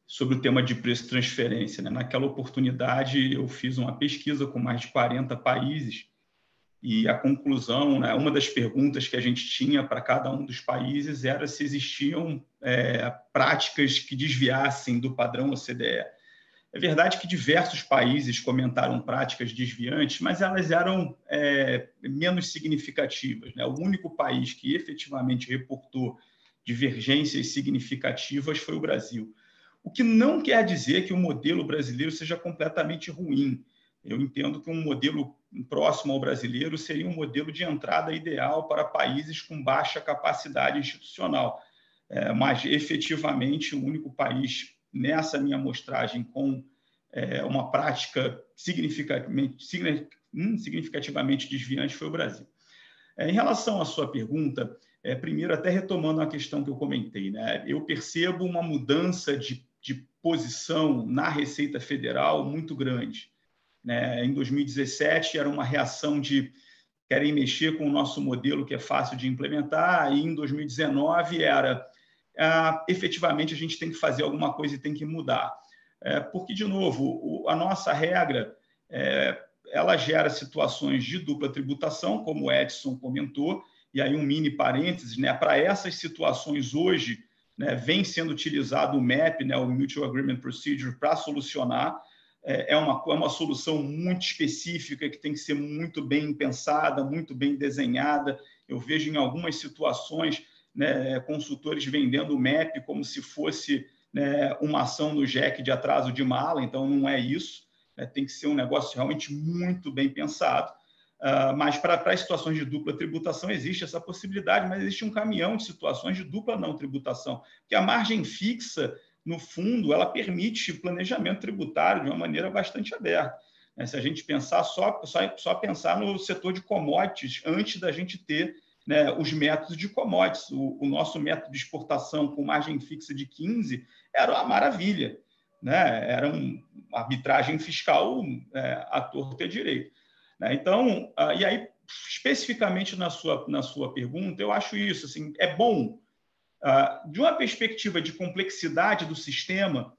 sobre o tema de preço de transferência, né? Naquela oportunidade, eu fiz uma pesquisa com mais de 40 países e a conclusão, né, uma das perguntas que a gente tinha para cada um dos países era se existiam práticas que desviassem do padrão OCDE. É verdade que diversos países comentaram práticas desviantes, mas elas eram menos significativas, né? O único país que efetivamente reportou divergências significativas foi o Brasil. O que não quer dizer que o modelo brasileiro seja completamente ruim. Eu entendo que um modelo próximo ao brasileiro seria um modelo de entrada ideal para países com baixa capacidade institucional. Mas, efetivamente, o único país nessa minha amostragem com uma prática significativamente desviante foi o Brasil. Em relação à sua pergunta, primeiro, até retomando a questão que eu comentei, né, eu percebo uma mudança de posição na Receita Federal muito grande. Né? Em 2017, era uma reação de querem mexer com o nosso modelo que é fácil de implementar, e em 2019 era efetivamente a gente tem que fazer alguma coisa e tem que mudar. Porque, de novo, a nossa regra ela gera situações de dupla tributação, como o Edson comentou, e aí um mini parênteses, né? Para essas situações hoje, né, vem sendo utilizado o MAP, né, o Mutual Agreement Procedure, para solucionar. É uma solução muito específica que tem que ser muito bem pensada, muito bem desenhada. Eu vejo em algumas situações, né, consultores vendendo o MAP como se fosse, né, uma ação no JEC de atraso de mala, então não é isso. Tem que ser um negócio realmente muito bem pensado. Mas para as situações de dupla tributação existe essa possibilidade, mas existe um caminhão de situações de dupla não tributação, que a margem fixa, no fundo, ela permite planejamento tributário de uma maneira bastante aberta. Se a gente pensar só pensar no setor de commodities antes da gente ter, né, os métodos de commodities. O nosso método de exportação com margem fixa de 15 era uma maravilha, né? Era uma arbitragem fiscal à torta e à direita. Então, e aí, especificamente na sua pergunta, eu acho isso, assim, é bom. De uma perspectiva de complexidade do sistema,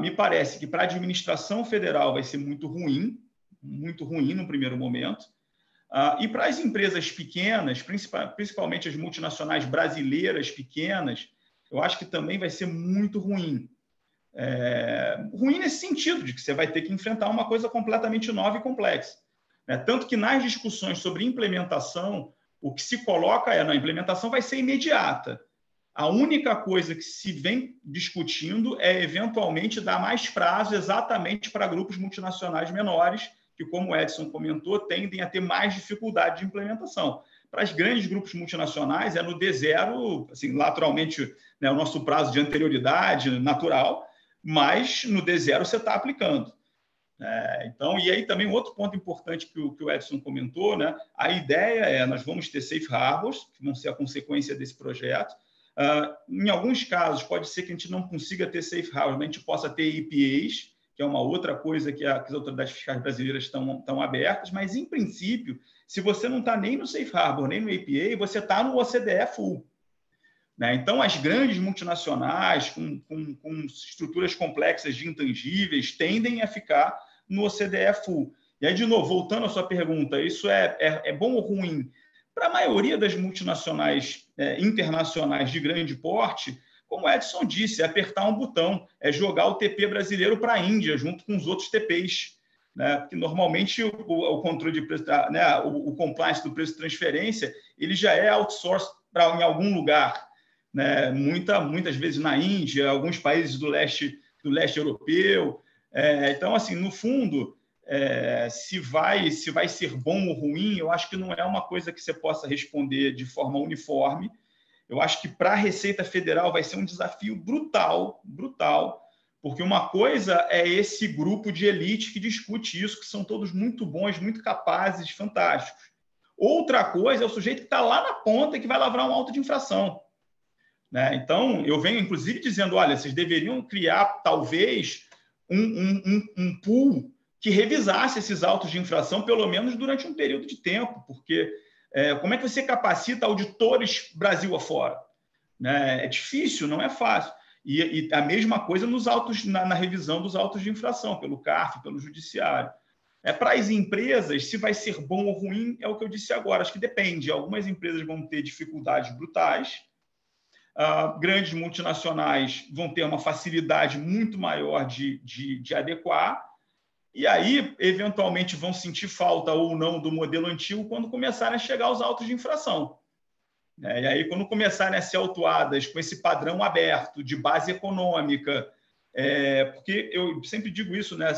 me parece que para a administração federal vai ser muito ruim no primeiro momento. E para as empresas pequenas, principalmente as multinacionais brasileiras pequenas, eu acho que também vai ser muito ruim. Ruim nesse sentido, de que você vai ter que enfrentar uma coisa completamente nova e complexa. Tanto que nas discussões sobre implementação, o que se coloca a implementação vai ser imediata. A única coisa que se vem discutindo é, eventualmente, dar mais prazo exatamente para grupos multinacionais menores, que, como o Edson comentou, tendem a ter mais dificuldade de implementação. Para os grandes grupos multinacionais, é no D0, assim, lateralmente, né, o nosso prazo de anterioridade natural, mas no D0 você está aplicando. Então, e aí também outro ponto importante que o Edson comentou, né, a ideia nós vamos ter safe harbors, que vão ser a consequência desse projeto. Em alguns casos, pode ser que a gente não consiga ter safe harbors, mas a gente possa ter APAs, que é uma outra coisa que as autoridades fiscais brasileiras estão abertas, mas, em princípio, se você não está nem no safe harbor, nem no APA, você está no OCDE full. Então, as grandes multinacionais, com estruturas complexas de intangíveis, tendem a ficar no OCDE full. E aí, de novo, voltando à sua pergunta, isso é bom ou ruim? Para a maioria das multinacionais internacionais de grande porte, como o Edson disse, é apertar um botão, é jogar o TP brasileiro para a Índia, junto com os outros TPs. Porque, normalmente, o controle de preço, o compliance do preço de transferência, ele já é outsourced em algum lugar. Muitas vezes na Índia, alguns países do leste europeu. Então, assim, no fundo, se vai ser bom ou ruim, eu acho que não é uma coisa que você possa responder de forma uniforme. Eu acho que para a Receita Federal vai ser um desafio brutal, porque uma coisa é esse grupo de elite que discute isso, que são todos muito bons, muito capazes, fantásticos. Outra coisa é o sujeito que está lá na ponta e que vai lavrar um auto de infração. Então, eu venho, inclusive, dizendo, olha, vocês deveriam criar, talvez, um pool que revisasse esses autos de infração, pelo menos durante um período de tempo, porque como é que você capacita auditores Brasil afora? É difícil, não é fácil. E a mesma coisa nos autos, na revisão dos autos de infração, pelo CARF, pelo Judiciário. Para as empresas, se vai ser bom ou ruim, é o que eu disse agora. Acho que depende. Algumas empresas vão ter dificuldades brutais, grandes multinacionais vão ter uma facilidade muito maior de adequar, e aí, eventualmente, vão sentir falta ou não do modelo antigo quando começarem a chegar os autos de infração. E aí, quando começarem a ser autuadas com esse padrão aberto de base econômica, porque eu sempre digo isso, né,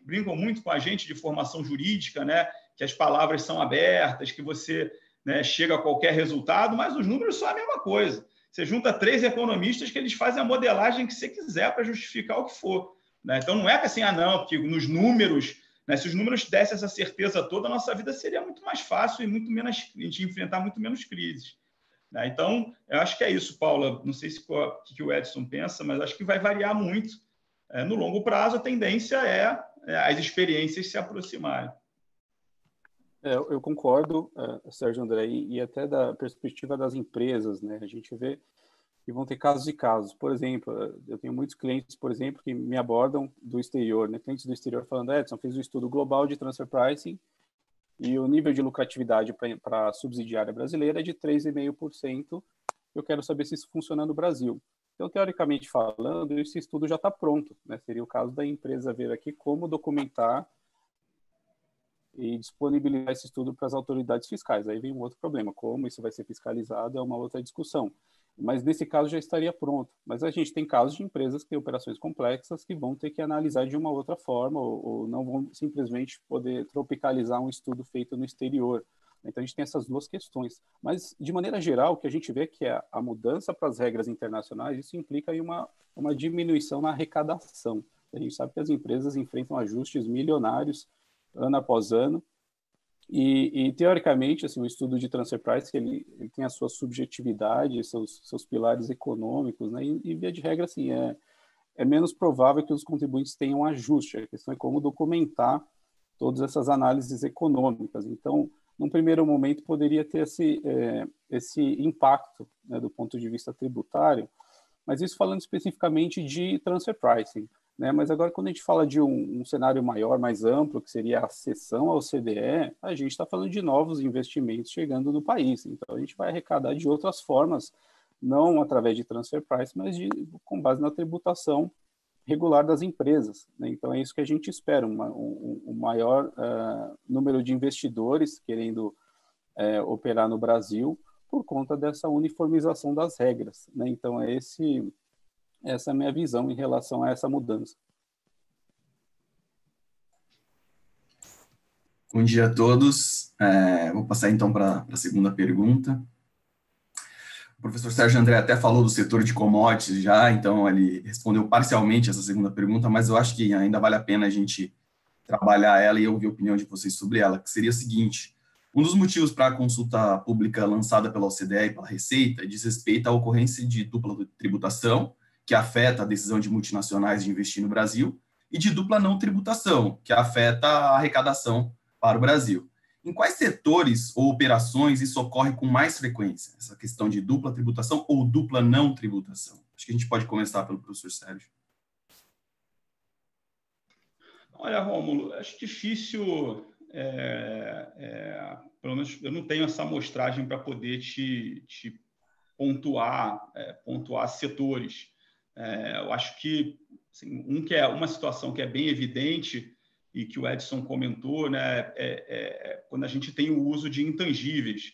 brincam muito com a gente de formação jurídica, né, que as palavras são abertas, que você, né, chega a qualquer resultado, mas os números são a mesma coisa. Você junta 3 economistas que eles fazem a modelagem que você quiser para justificar o que for. Então, não é que assim, não, porque nos números, se os números dessem essa certeza toda, a nossa vida seria muito mais fácil e muito menos, a gente enfrentar muito menos crises. Então, eu acho que é isso, Paula. Não sei o que o Edson pensa, mas acho que vai variar muito. No longo prazo, a tendência é as experiências se aproximarem. Eu concordo, Sérgio André, e até da perspectiva das empresas, né? A gente vê que vão ter casos e casos. Por exemplo, eu tenho muitos clientes, por exemplo, que me abordam do exterior, né? Clientes do exterior falando, Edson, fiz um estudo global de transfer pricing e o nível de lucratividade para a subsidiária brasileira é de 3,5%. Eu quero saber se isso funciona no Brasil. Então, teoricamente falando, esse estudo já está pronto, né? Seria o caso da empresa ver aqui como documentar e disponibilizar esse estudo para as autoridades fiscais. Aí vem um outro problema, como isso vai ser fiscalizado é uma outra discussão. Mas nesse caso já estaria pronto. Mas a gente tem casos de empresas que têm operações complexas que vão ter que analisar de uma outra forma ou não vão simplesmente poder tropicalizar um estudo feito no exterior. Então a gente tem essas duas questões. Mas de maneira geral, o que a gente vê é que a mudança para as regras internacionais, isso implica em uma diminuição na arrecadação. A gente sabe que as empresas enfrentam ajustes milionários ano após ano, e teoricamente, assim, o estudo de transfer price, ele tem a sua subjetividade, seus pilares econômicos, né? E via de regra, assim, é menos provável que os contribuintes tenham ajuste. A questão é como documentar todas essas análises econômicas. Então, num primeiro momento, poderia ter esse impacto, né, do ponto de vista tributário, mas isso falando especificamente de transfer pricing. né? Mas agora, quando a gente fala de um cenário maior, mais amplo, que seria a cessão ao CDE, a gente está falando de novos investimentos chegando no país. Então, a gente vai arrecadar de outras formas, não através de transfer price, mas com base na tributação regular das empresas, né? Então, é isso que a gente espera, um maior número de investidores querendo operar no Brasil por conta dessa uniformização das regras, né? Então, essa é a minha visão em relação a essa mudança. Bom dia a todos. Vou passar então para a segunda pergunta. O professor Sérgio André até falou do setor de commodities já, então ele respondeu parcialmente essa segunda pergunta, mas eu acho que ainda vale a pena a gente trabalhar ela e ouvir a opinião de vocês sobre ela, que seria o seguinte: um dos motivos para a consulta pública lançada pela OCDE e pela Receita diz respeito à ocorrência de dupla tributação, que afeta a decisão de multinacionais de investir no Brasil, e de dupla não tributação, que afeta a arrecadação para o Brasil. Em quais setores ou operações isso ocorre com mais frequência? Essa questão de dupla tributação ou dupla não tributação? Acho que a gente pode começar pelo professor Sérgio. Olha, Rômulo, acho difícil, pelo menos eu não tenho essa amostragem para poder te pontuar setores. Eu acho que assim, que é uma situação que é bem evidente e que o Edson comentou, né, quando a gente tem o uso de intangíveis.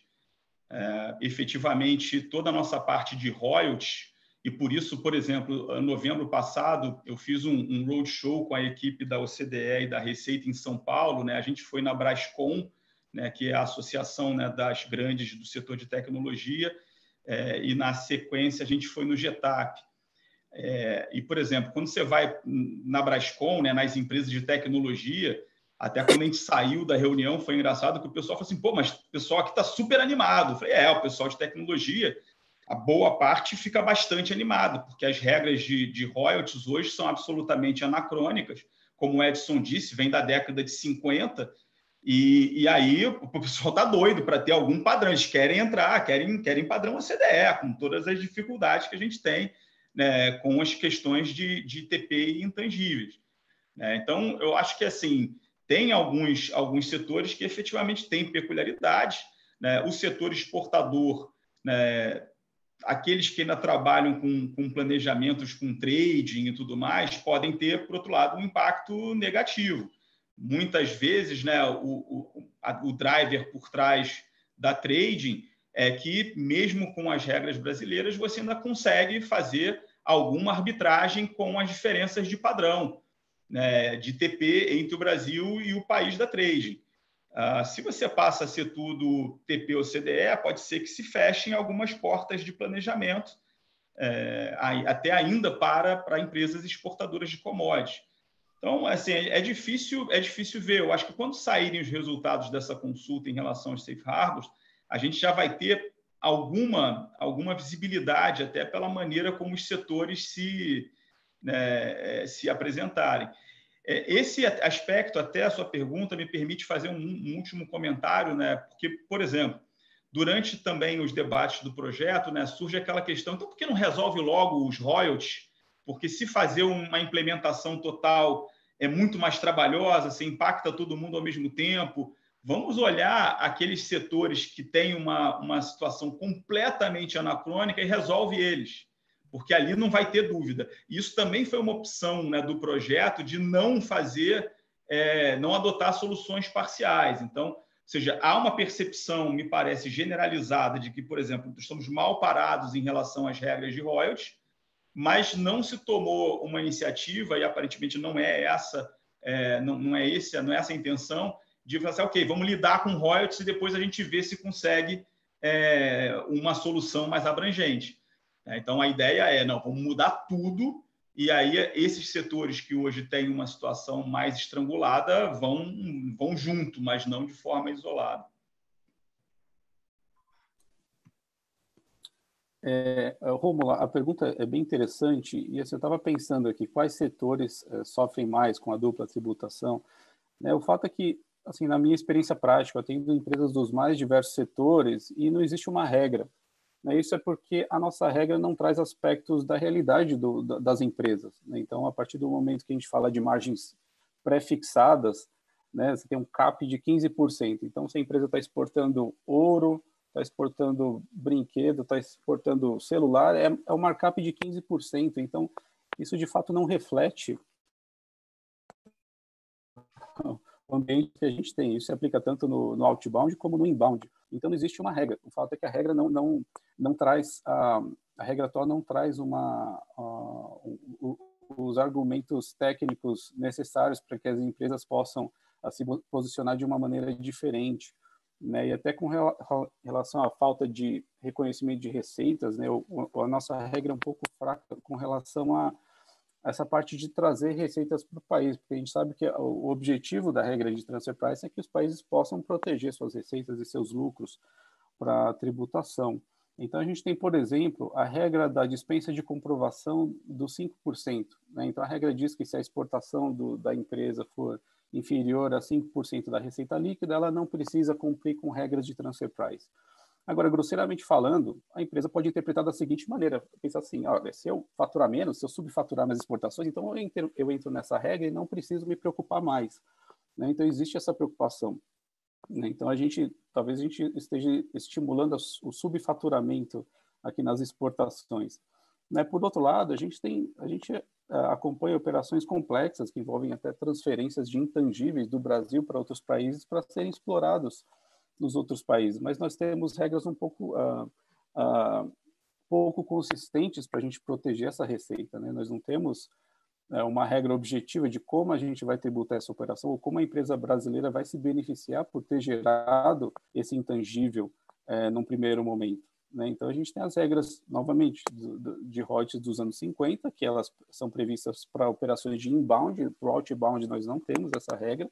Efetivamente, toda a nossa parte de royalties, e por isso, por exemplo, em novembro passado, eu fiz um roadshow com a equipe da OCDE e da Receita em São Paulo, né? A gente foi na Brascom, né, que é a associação, né, das grandes do setor de tecnologia, e na sequência a gente foi no GETAP. E, por exemplo, quando você vai na Brascom, né, nas empresas de tecnologia, até quando a gente saiu da reunião, foi engraçado que o pessoal falou assim, pô, mas o pessoal aqui está super animado. Eu falei, o pessoal de tecnologia, a boa parte fica bastante animado, porque as regras de royalties hoje são absolutamente anacrônicas, como o Edson disse, vem da década de 50, e aí o pessoal está doido para ter algum padrão, eles querem entrar, querem padrão OCDE, com todas as dificuldades que a gente tem, né, com as questões de TP e intangíveis. Então, eu acho que assim, tem alguns setores que efetivamente têm peculiaridades, né? O setor exportador, né, aqueles que ainda trabalham com planejamentos, com trading e tudo mais, podem ter, por outro lado, um impacto negativo. Muitas vezes, né, o driver por trás da trading é que, mesmo com as regras brasileiras, você ainda consegue fazer alguma arbitragem com as diferenças de padrão, né, de TP entre o Brasil e o país da trading. Se você passa a ser tudo TP ou CDE, pode ser que se fechem algumas portas de planejamento, até ainda para empresas exportadoras de commodities. Então, assim, é difícil ver. Eu acho que quando saírem os resultados dessa consulta em relação aos safe harbors, a gente já vai ter alguma visibilidade, até pela maneira como os setores se apresentarem. Esse aspecto, até a sua pergunta, me permite fazer um último comentário, né? Porque, por exemplo, durante também os debates do projeto, né, surge aquela questão, então por que não resolve logo os royalties? Porque se fazer uma implementação total é muito mais trabalhosa, se impacta todo mundo ao mesmo tempo. Vamos olhar aqueles setores que têm uma situação completamente anacrônica e resolve eles, porque ali não vai ter dúvida. Isso também foi uma opção, né, do projeto de não não adotar soluções parciais. Então, ou seja, há uma percepção, me parece, generalizada de que, por exemplo, estamos mal parados em relação às regras de royalties, mas não se tomou uma iniciativa, e aparentemente não é essa a intenção, de falar assim, ok, vamos lidar com royalties e depois a gente vê se consegue uma solução mais abrangente. Então, a ideia não, vamos mudar tudo, e aí esses setores que hoje têm uma situação mais estrangulada vão junto, mas não de forma isolada. Rômulo, a pergunta é bem interessante, e eu estava pensando aqui, quais setores sofrem mais com a dupla tributação? O fato é que, assim, na minha experiência prática, eu tenho empresas dos mais diversos setores e não existe uma regra. né? Isso é porque a nossa regra não traz aspectos da realidade das empresas, né? Então, a partir do momento que a gente fala de margens pré-fixadas, né, você tem um cap de 15%. Então, se a empresa está exportando ouro, está exportando brinquedo, está exportando celular, é um markup de 15%. Então, isso de fato não reflete o ambiente que a gente tem. Isso se aplica tanto no outbound como no inbound. Então, não existe uma regra. O fato é que a regra não traz, a regra atual não traz os argumentos técnicos necessários para que as empresas possam se posicionar de uma maneira diferente, né? E até com relação à falta de reconhecimento de receitas, né? A nossa regra é um pouco fraca com relação a essa parte de trazer receitas para o país, porque a gente sabe que o objetivo da regra de transfer price é que os países possam proteger suas receitas e seus lucros para a tributação. Então, a gente tem, por exemplo, a regra da dispensa de comprovação dos 5%. Né? Então, a regra diz que se a exportação da empresa for inferior a 5% da receita líquida, ela não precisa cumprir com regras de transfer price. Agora, grosseiramente falando, a empresa pode interpretar da seguinte maneira, pensa assim, olha, se eu faturar menos, se eu subfaturar nas exportações, então eu entro nessa regra e não preciso me preocupar mais, né? Então, existe essa preocupação, né? Então, talvez a gente esteja estimulando o subfaturamento aqui nas exportações, né? Por outro lado, a gente acompanha operações complexas que envolvem até transferências de intangíveis do Brasil para outros países para serem explorados nos outros países, mas nós temos regras um pouco consistentes para a gente proteger essa receita, né? Nós não temos uma regra objetiva de como a gente vai tributar essa operação ou como a empresa brasileira vai se beneficiar por ter gerado esse intangível num primeiro momento, né? Então, a gente tem as regras, novamente, de royalties dos anos 50, que elas são previstas para operações de inbound, para o outbound nós não temos essa regra,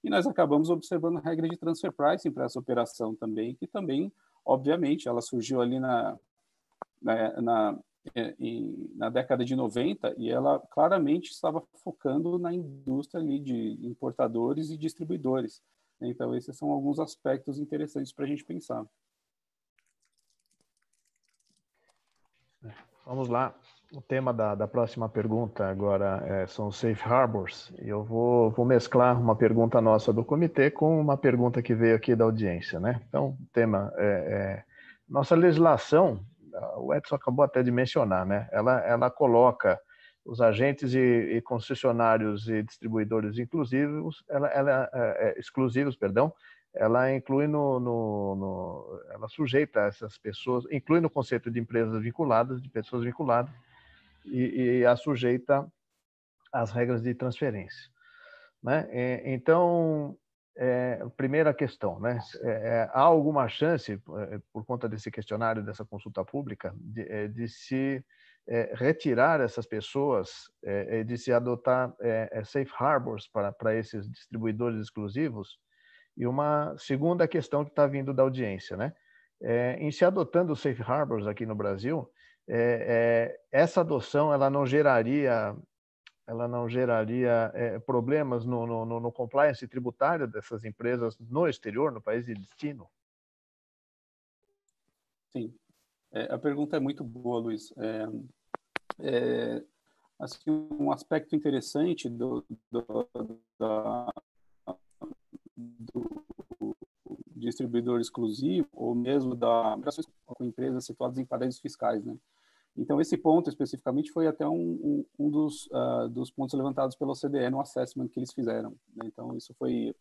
e nós acabamos observando a regra de transfer pricing para essa operação também, que também, obviamente, ela surgiu ali na década de 90 e ela claramente estava focando na indústria ali de importadores e distribuidores. Então, esses são alguns aspectos interessantes para a gente pensar. Vamos lá. O tema da próxima pergunta agora são safe harbors. E eu vou mesclar uma pergunta nossa do comitê com uma pergunta que veio aqui da audiência, né? Então, o tema nossa legislação, o Edson acabou até de mencionar, né? Ela coloca os agentes e concessionários e distribuidores exclusivos, ela inclui ela sujeita essas pessoas, inclui no conceito de empresas vinculadas, de pessoas vinculadas, e a sujeita às regras de transferência, né? Então, primeira questão, né? Há alguma chance, por conta desse questionário, dessa consulta pública, de se retirar essas pessoas, de se adotar safe harbors para esses distribuidores exclusivos? E uma segunda questão que está vindo da audiência, né? Em se adotando os safe harbors aqui no Brasil, essa adoção ela não geraria problemas no compliance tributário dessas empresas no exterior, no país de destino? Sim, a pergunta é muito boa, Luiz. Assim, um aspecto interessante do distribuidor exclusivo ou mesmo da operações com empresas situadas em paraísos fiscais, né? Então, esse ponto especificamente foi até um dos pontos levantados pela OCDE no assessment que eles fizeram, né? Então, isso foi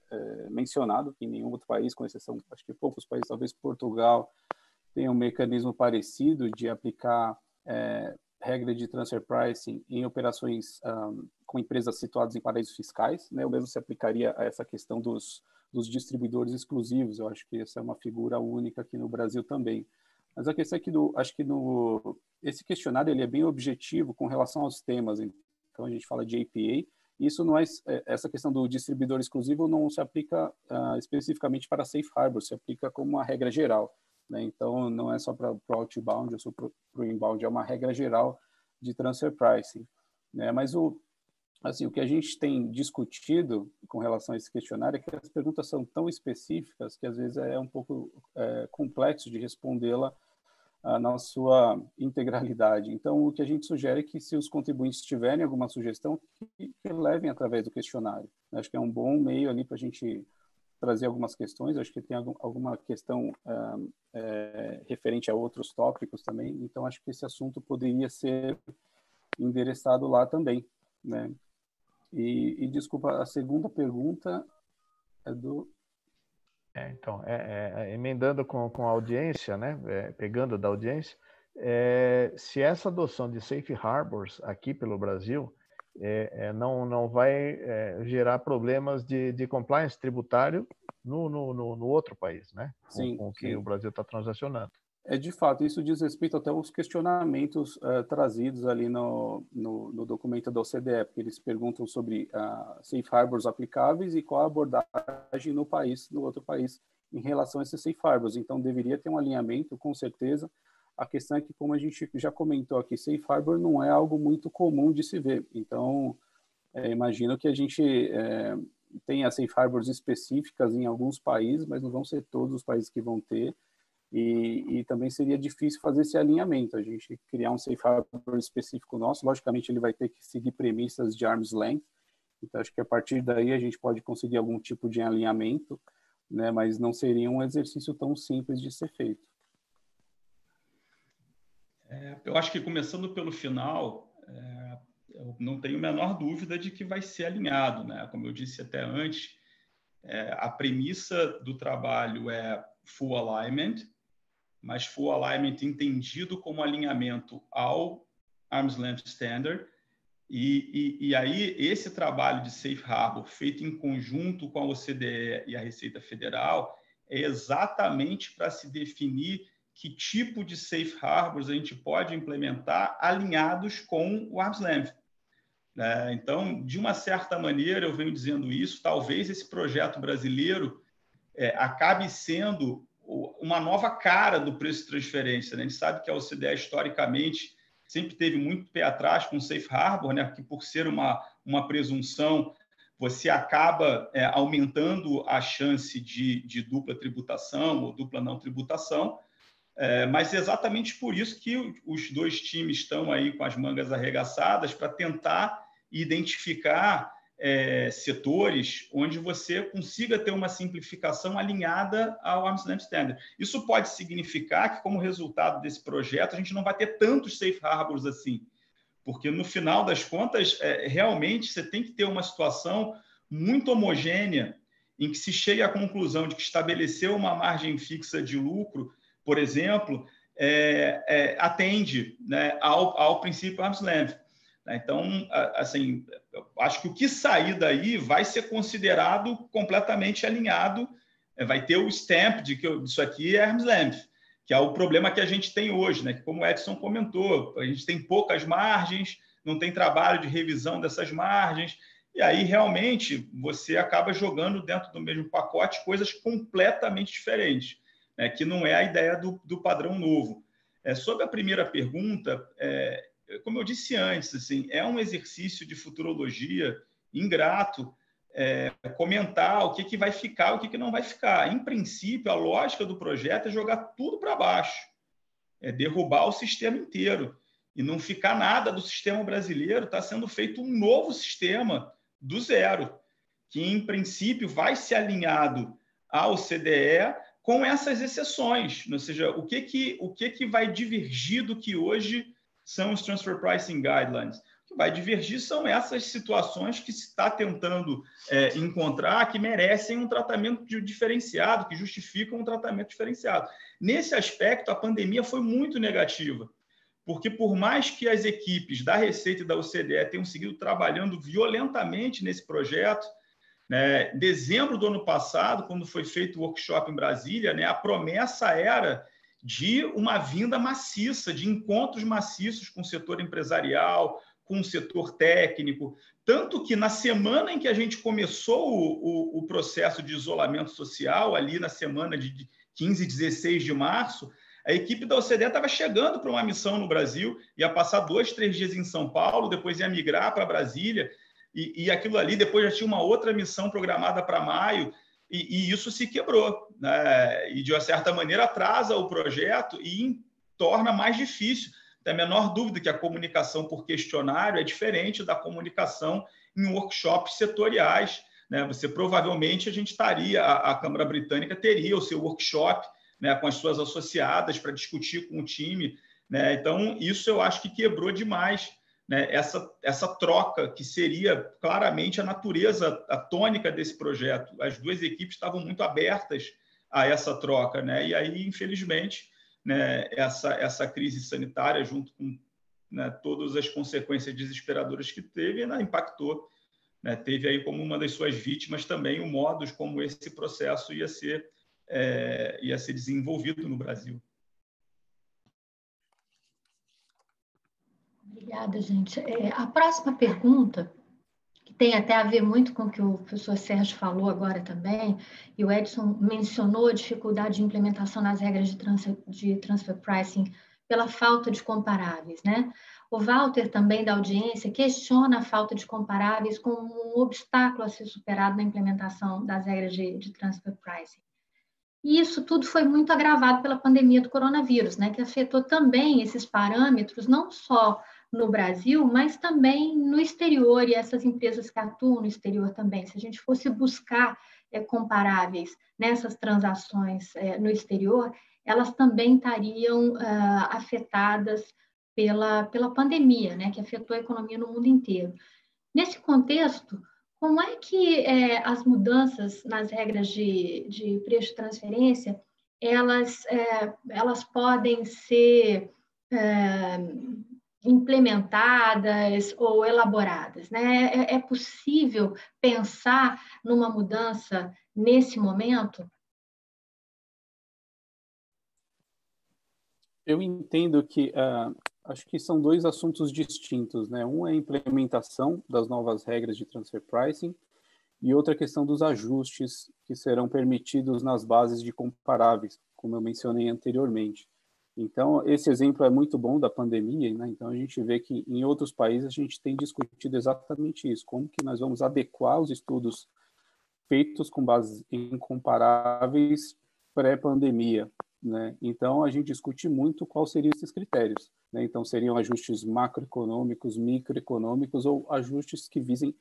mencionado que em nenhum outro país, com exceção, acho que poucos países, talvez Portugal, tem um mecanismo parecido de aplicar regra de transfer pricing em operações com empresas situadas em paraísos fiscais, né? O mesmo se aplicaria a essa questão dos distribuidores exclusivos. Eu acho que essa é uma figura única aqui no Brasil também. Mas a questão é que esse questionário ele é bem objetivo com relação aos temas. Então, a gente fala de APA. Isso não essa questão do distribuidor exclusivo não se aplica especificamente para safe harbor, se aplica como uma regra geral, né? Então, não é só para o outbound, é só para o inbound, é uma regra geral de transfer pricing, né? Mas o que a gente tem discutido com relação a esse questionário é que as perguntas são tão específicas que às vezes é um pouco complexo de respondê-la na sua integralidade. Então, o que a gente sugere é que, se os contribuintes tiverem alguma sugestão, que levem através do questionário. Acho que é um bom meio ali para a gente trazer algumas questões. Acho que tem alguma questão referente a outros tópicos também. Então, acho que esse assunto poderia ser endereçado lá também, né? E desculpa, a segunda pergunta é do... Então, emendando com a audiência, né, pegando da audiência, se essa adoção de safe harbors aqui pelo Brasil não vai gerar problemas de compliance tributário no outro país, né? Sim, com que o Brasil está transacionando. De fato, isso diz respeito até aos questionamentos trazidos ali no documento da OCDE, porque eles perguntam sobre safe harbors aplicáveis e qual a abordagem no outro país, em relação a esses safe harbors. Então, deveria ter um alinhamento, com certeza. A questão é que, como a gente já comentou aqui, safe harbor não é algo muito comum de se ver. Então, imagino que a gente tenha safe harbors específicas em alguns países, mas não vão ser todos os países que vão ter. E também seria difícil fazer esse alinhamento, a gente criar um safe harbor específico nosso. Logicamente, ele vai ter que seguir premissas de arm's length, então acho que a partir daí a gente pode conseguir algum tipo de alinhamento, né, mas não seria um exercício tão simples de ser feito. Eu acho que, começando pelo final, eu não tenho a menor dúvida de que vai ser alinhado, né? Como eu disse até antes, a premissa do trabalho é full alignment, mas full alignment entendido como alinhamento ao Arm's Length Standard, e aí esse trabalho de Safe Harbor, feito em conjunto com a OCDE e a Receita Federal, é exatamente para se definir que tipo de Safe Harbors a gente pode implementar alinhados com o Arm's Length. Então, de uma certa maneira, eu venho dizendo isso, talvez esse projeto brasileiro acabe sendo uma nova cara do preço de transferência, né? A gente sabe que a OCDE, historicamente, sempre teve muito pé atrás com o Safe Harbor, né? Porque, por ser uma presunção, você acaba aumentando a chance de dupla tributação ou dupla não tributação, mas é exatamente por isso que os dois times estão aí com as mangas arregaçadas para tentar identificar setores onde você consiga ter uma simplificação alinhada ao Arm's Length Standard. Isso pode significar que, como resultado desse projeto, a gente não vai ter tantos safe harbors assim, porque, no final das contas, realmente você tem que ter uma situação muito homogênea em que se chegue à conclusão de que estabelecer uma margem fixa de lucro, por exemplo, atende, né, ao princípio Arm's Length. Então, assim, eu acho que o que sair daí vai ser considerado completamente alinhado, vai ter o stamp de que isso aqui é Arm's Length, que é o problema que a gente tem hoje, né? Que, como o Edson comentou, a gente tem poucas margens, não tem trabalho de revisão dessas margens, e aí realmente você acaba jogando dentro do mesmo pacote coisas completamente diferentes, né? Que não é a ideia do padrão novo. Sobre a primeira pergunta, como eu disse antes, assim, é um exercício de futurologia ingrato comentar o que vai ficar, o que não vai ficar. Em princípio, a lógica do projeto é jogar tudo para baixo, derrubar o sistema inteiro e não ficar nada do sistema brasileiro. Está sendo feito um novo sistema do zero, que, em princípio, vai ser alinhado ao CDE com essas exceções, ou seja, o que vai divergir do que hoje são os Transfer Pricing Guidelines. O que vai divergir são essas situações que se está tentando encontrar, que merecem um tratamento diferenciado, que justificam um tratamento diferenciado. Nesse aspecto, a pandemia foi muito negativa, porque, por mais que as equipes da Receita e da OCDE tenham seguido trabalhando violentamente nesse projeto, né, em dezembro do ano passado, quando foi feito o workshop em Brasília, né, a promessa era de uma vinda maciça, de encontros maciços com o setor empresarial, com o setor técnico, tanto que, na semana em que a gente começou o processo de isolamento social, ali na semana de 15 e 16 de março, a equipe da OCDE estava chegando para uma missão no Brasil, ia passar 2, 3 dias em São Paulo, depois ia migrar para Brasília, e aquilo ali depois já tinha uma outra missão programada para maio, e isso se quebrou, né? E, de uma certa maneira, atrasa o projeto, e em torna mais difícil. Tem a menor dúvida que a comunicação por questionário é diferente da comunicação em workshops setoriais, né? Você provavelmente a Câmara Britânica teria o seu workshop, né, com as suas associadas para discutir com o time, né? Então, isso eu acho que quebrou demais, né, essa troca, que seria claramente a natureza, a tônica desse projeto. As duas equipes estavam muito abertas a essa troca, né? E aí, infelizmente, né, essa crise sanitária, junto com, né, todas as consequências desesperadoras que teve, né, impactou, né? Teve aí como uma das suas vítimas também o modo como esse processo ia ser desenvolvido no Brasil. Obrigada, gente. A próxima pergunta, que tem até a ver muito com o que o professor Sérgio falou agora também, e o Edson mencionou a dificuldade de implementação nas regras de transfer pricing pela falta de comparáveis, né? O Walter, também da audiência, questiona a falta de comparáveis como um obstáculo a ser superado na implementação das regras de transfer pricing. E isso tudo foi muito agravado pela pandemia do coronavírus, né, que afetou também esses parâmetros, não só no Brasil, mas também no exterior, e essas empresas que atuam no exterior também. Se a gente fosse buscar comparáveis nessas transações no exterior, elas também estariam afetadas pela pandemia, né, que afetou a economia no mundo inteiro. Nesse contexto, como é que as mudanças nas regras de preço de transferência, elas podem ser implementadas ou elaboradas, né? É possível pensar numa mudança nesse momento? Eu entendo que acho que são dois assuntos distintos, né? Um é a implementação das novas regras de transfer pricing e outra questão dos ajustes que serão permitidos nas bases de comparáveis, como eu mencionei anteriormente. Então, esse exemplo é muito bom da pandemia, né? Então a gente vê que em outros países a gente tem discutido exatamente isso, como que nós vamos adequar os estudos feitos com base em comparáveis pré-pandemia, né? Então a gente discute muito quais seriam esses critérios, né? Então seriam ajustes macroeconômicos, microeconômicos ou ajustes que visem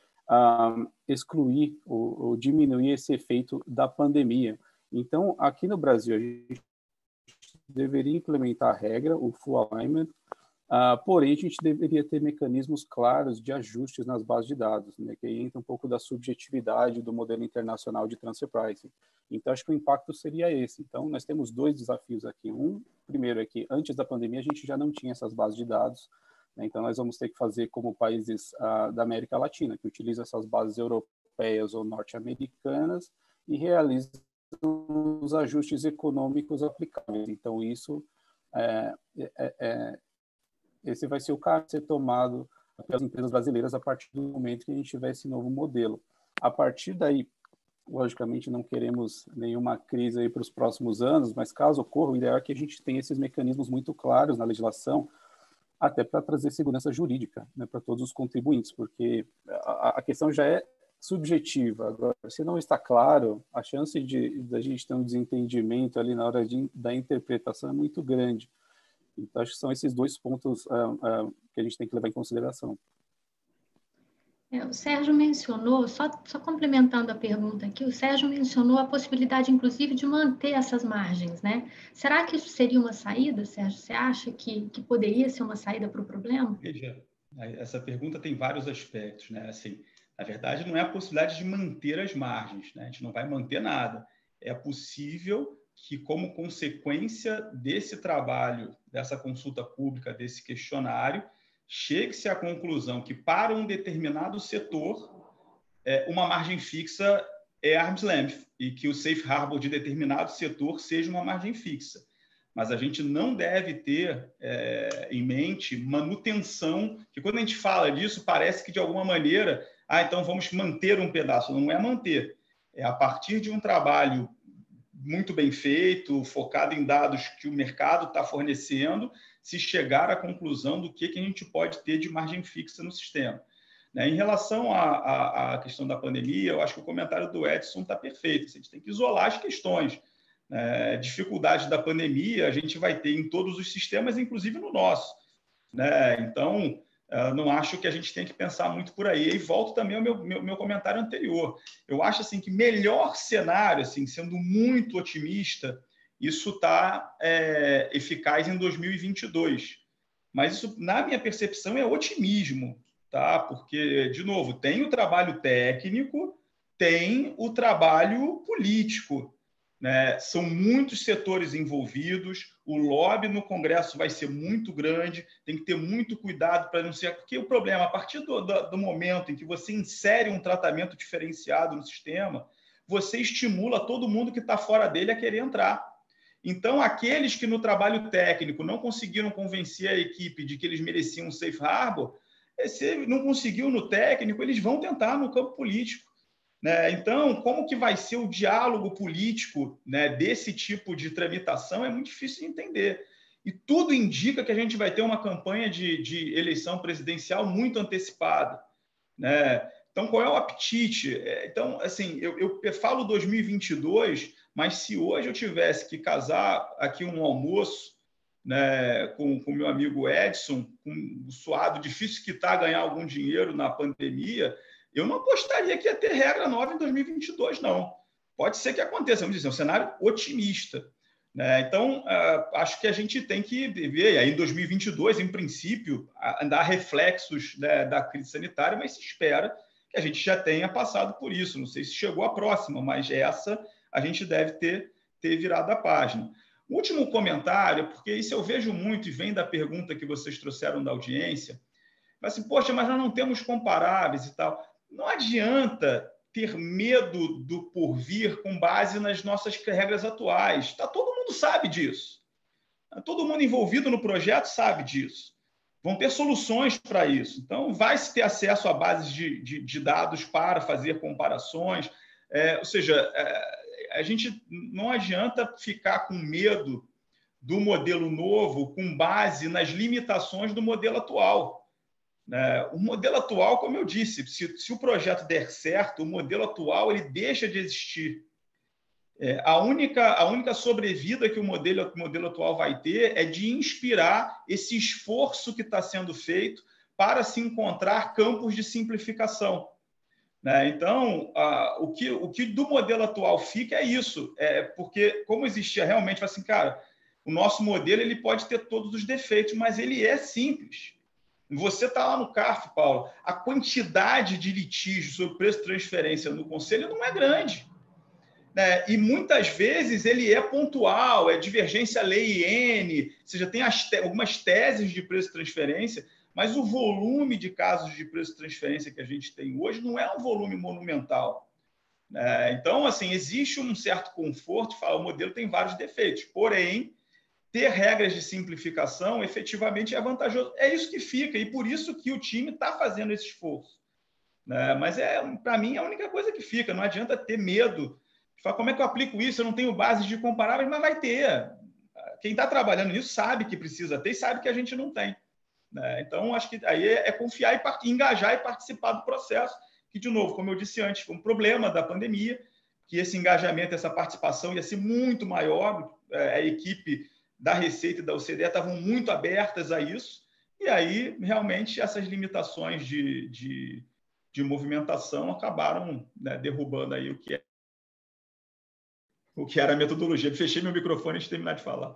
excluir ou diminuir esse efeito da pandemia. Então aqui no Brasil a gente deveria implementar a regra, o full alignment, porém a gente deveria ter mecanismos claros de ajustes nas bases de dados, né, que aí entra um pouco da subjetividade do modelo internacional de transfer pricing. Então acho que o impacto seria esse. Então nós temos dois desafios aqui. Primeiro é que antes da pandemia a gente já não tinha essas bases de dados, né, então nós vamos ter que fazer como países da América Latina, que utilizam essas bases europeias ou norte-americanas e realizam os ajustes econômicos aplicáveis. Então isso esse vai ser o caminho a ser tomado pelas empresas brasileiras a partir do momento que a gente tiver esse novo modelo. A partir daí, logicamente, não queremos nenhuma crise aí para os próximos anos, mas caso ocorra, o ideal é que a gente tenha esses mecanismos muito claros na legislação, até para trazer segurança jurídica, né, para todos os contribuintes, porque a questão já é subjetiva. Agora, se não está claro, a chance da gente ter um desentendimento ali na hora da interpretação é muito grande. Então, acho que são esses dois pontos que a gente tem que levar em consideração. O Sérgio mencionou, só complementando a pergunta aqui, o Sérgio mencionou a possibilidade, inclusive, de manter essas margens, né? Será que isso seria uma saída, Sérgio? Você acha que poderia ser uma saída para o problema? Veja, essa pergunta tem vários aspectos, né? Assim, na verdade, não é a possibilidade de manter as margens, né? A gente não vai manter nada. É possível que, como consequência desse trabalho, dessa consulta pública, desse questionário, chegue-se à conclusão que, para um determinado setor, uma margem fixa é arm's length e que o safe harbor de determinado setor seja uma margem fixa. Mas a gente não deve ter em mente manutenção, que quando a gente fala disso, parece que, de alguma maneira, então vamos manter um pedaço. Não é manter. É a partir de um trabalho muito bem feito, focado em dados que o mercado está fornecendo, se chegar à conclusão do que a gente pode ter de margem fixa no sistema. Em relação à questão da pandemia, eu acho que o comentário do Edson está perfeito. A gente tem que isolar as questões. Dificuldade da pandemia a gente vai ter em todos os sistemas, inclusive no nosso, né? Então, não acho que a gente tem que pensar muito por aí. E volto também ao meu comentário anterior. Eu acho assim, que melhor cenário, assim, sendo muito otimista, isso está eficaz em 2022. Mas isso, na minha percepção, é otimismo, tá? Porque, de novo, tem o trabalho técnico, tem o trabalho político, né? São muitos setores envolvidos, o lobby no Congresso vai ser muito grande, tem que ter muito cuidado para não ser... Porque o problema, a partir do momento em que você insere um tratamento diferenciado no sistema, você estimula todo mundo que está fora dele a querer entrar. Então, aqueles que no trabalho técnico não conseguiram convencer a equipe de que eles mereciam um safe harbor, se não conseguiu no técnico, eles vão tentar no campo político, né? Então, como que vai ser o diálogo político, né, desse tipo de tramitação é muito difícil de entender. E tudo indica que a gente vai ter uma campanha de eleição presidencial muito antecipada, né? Então, qual é o apetite? Então, assim, eu falo 2022, mas se hoje eu tivesse que casar aqui um almoço, né, com o meu amigo Edson, com o suado difícil que está ganhar algum dinheiro na pandemia, eu não apostaria que ia ter regra nova em 2022, não. Pode ser que aconteça, vamos dizer, é um cenário otimista, né? Então, acho que a gente tem que ver, aí em 2022, em princípio, ainda há reflexos, né, da crise sanitária, mas se espera que a gente já tenha passado por isso. Não sei se chegou a próxima, mas essa a gente deve ter virado a página. O último comentário, porque isso eu vejo muito e vem da pergunta que vocês trouxeram da audiência, mas assim, poxa, mas nós não temos comparáveis e tal. Não adianta ter medo do porvir com base nas nossas regras atuais. Todo mundo sabe disso. Todo mundo envolvido no projeto sabe disso. Vão ter soluções para isso. Então, vai-se ter acesso a bases de dados para fazer comparações. Ou seja, a gente não adianta ficar com medo do modelo novo com base nas limitações do modelo atual. O modelo atual, como eu disse, se o projeto der certo, o modelo atual ele deixa de existir. A única sobrevida que o modelo atual vai ter é de inspirar esse esforço que está sendo feito para se encontrar campos de simplificação. Então, o que do modelo atual fica é isso, porque como existia realmente, assim, cara, o nosso modelo ele pode ter todos os defeitos, mas ele é simples. Você está lá no CARF, Paulo, a quantidade de litígios sobre preço de transferência no Conselho não é grande, né? E muitas vezes ele é pontual, é divergência lei N, ou seja, tem algumas teses de preço de transferência, mas o volume de casos de preço de transferência que a gente tem hoje não é um volume monumental, né? Então, assim, existe um certo conforto, o modelo tem vários defeitos, porém, ter regras de simplificação efetivamente é vantajoso. É isso que fica, e por isso que o time está fazendo esse esforço, né? Mas, para mim, é a única coisa que fica. Não adianta ter medo. Como é que eu aplico isso? Eu não tenho bases de comparáveis, mas vai ter. Quem está trabalhando nisso sabe que precisa ter e sabe que a gente não tem, né? Então, acho que aí é confiar e engajar e participar do processo, que, de novo, como eu disse antes, foi um problema da pandemia, que esse engajamento, essa participação ia ser muito maior, a equipe da Receita e da OCDE estavam muito abertas a isso, e aí, realmente, essas limitações de movimentação acabaram, né, derrubando aí o que era a metodologia. Fechei meu microfone antes de terminar de falar.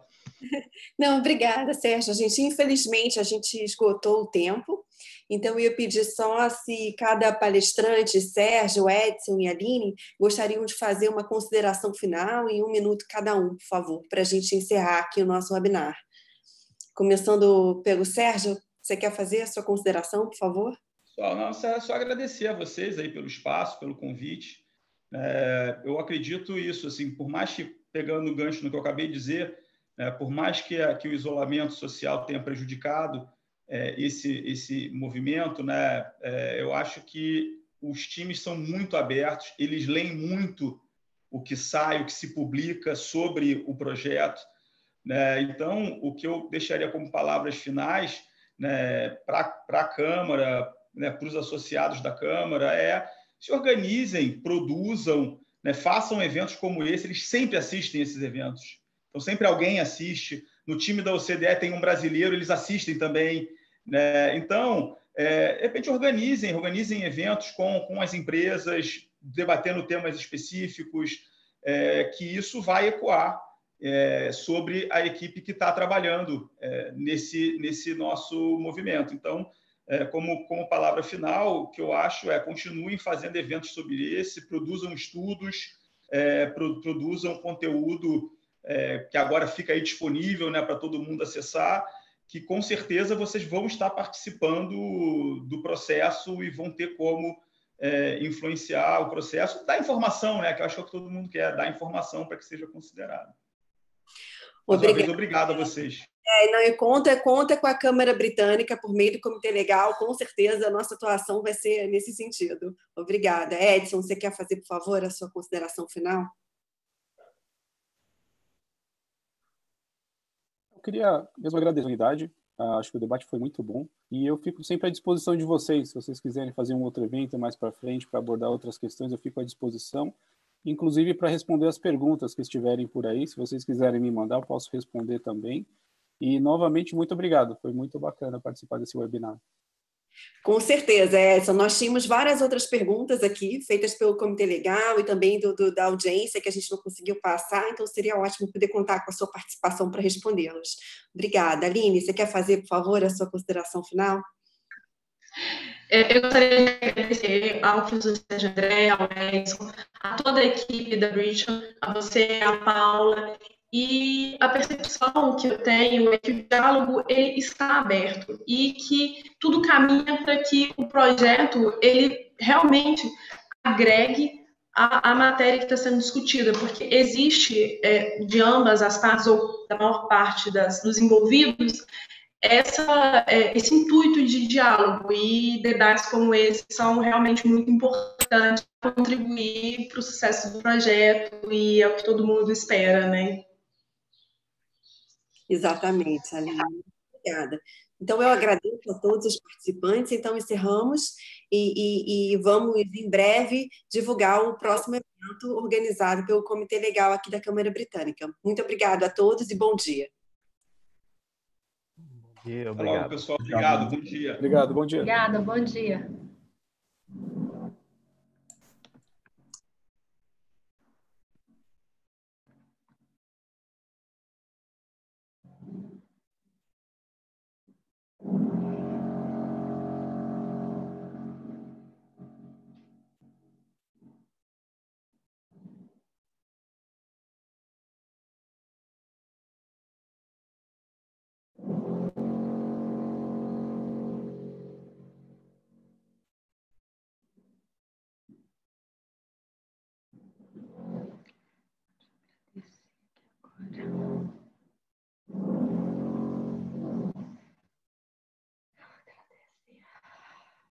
Não, obrigada, Sérgio. Infelizmente, a gente esgotou o tempo, então eu ia pedir só se cada palestrante, Sérgio, Edson e Aline, gostariam de fazer uma consideração final em 1 minuto cada um, por favor, para a gente encerrar aqui o nosso webinar. Começando pelo Sérgio, você quer fazer a sua consideração, por favor? Só agradecer a vocês aí pelo espaço, pelo convite. Eu acredito isso, assim, por mais que, pegando o gancho no que eu acabei de dizer, por mais que o isolamento social tenha prejudicado esse movimento, né, eu acho que os times são muito abertos, eles leem muito o que sai, o que se publica sobre o projeto, né? Então, o que eu deixaria como palavras finais, né, para a Câmara, né, para os associados da Câmara, se organizem, produzam, né, façam eventos como esse, eles sempre assistem esses eventos. Então, sempre alguém assiste. No time da OCDE tem um brasileiro, eles assistem também, né? Então, de repente, organizem eventos com as empresas, debatendo temas específicos, que isso vai ecoar sobre a equipe que está trabalhando nesse nosso movimento. Então, como palavra final, o que eu acho continuem fazendo eventos sobre esse, produzam estudos, produzam conteúdo que agora fica aí disponível, né, para todo mundo acessar, que com certeza vocês vão estar participando do processo e vão ter como influenciar o processo, dar informação, né, que eu acho que é o que todo mundo quer, dar informação para que seja considerado. Mais uma vez, obrigado a vocês. E conta com a Câmara Britânica por meio do Comitê Legal, com certeza a nossa atuação vai ser nesse sentido. Obrigada. Edson, você quer fazer, por favor, a sua consideração final? Eu queria mesmo agradecer a oportunidade, acho que o debate foi muito bom, e eu fico sempre à disposição de vocês, se vocês quiserem fazer um outro evento mais para frente, para abordar outras questões, eu fico à disposição, inclusive para responder as perguntas que estiverem por aí, se vocês quiserem me mandar, eu posso responder também. E, novamente, muito obrigado. Foi muito bacana participar desse webinar. Com certeza, Edson. Nós tínhamos várias outras perguntas aqui, feitas pelo Comitê Legal e também da audiência, que a gente não conseguiu passar, então seria ótimo poder contar com a sua participação para respondê-las. Obrigada. Aline, você quer fazer, por favor, a sua consideração final? Eu gostaria de agradecer ao professor Sérgio André, ao Edson, a toda a equipe da Bridgman, a você, a Paula. E a percepção que eu tenho é que o diálogo ele está aberto e que tudo caminha para que o projeto ele realmente agregue a matéria que está sendo discutida, porque existe de ambas as partes, ou da maior parte dos envolvidos, esse intuito de diálogo, e debates como esse são realmente muito importantes para contribuir para o sucesso do projeto, e é o que todo mundo espera, né? Exatamente, Aline. Obrigada. Então, eu agradeço a todos os participantes. Então, encerramos e vamos, em breve, divulgar o próximo evento organizado pelo Comitê Legal aqui da Câmara Britânica. Muito obrigada a todos e bom dia. Bom dia, obrigado. Pessoal. Obrigado, bom dia. Obrigado, bom dia. Obrigada, bom dia.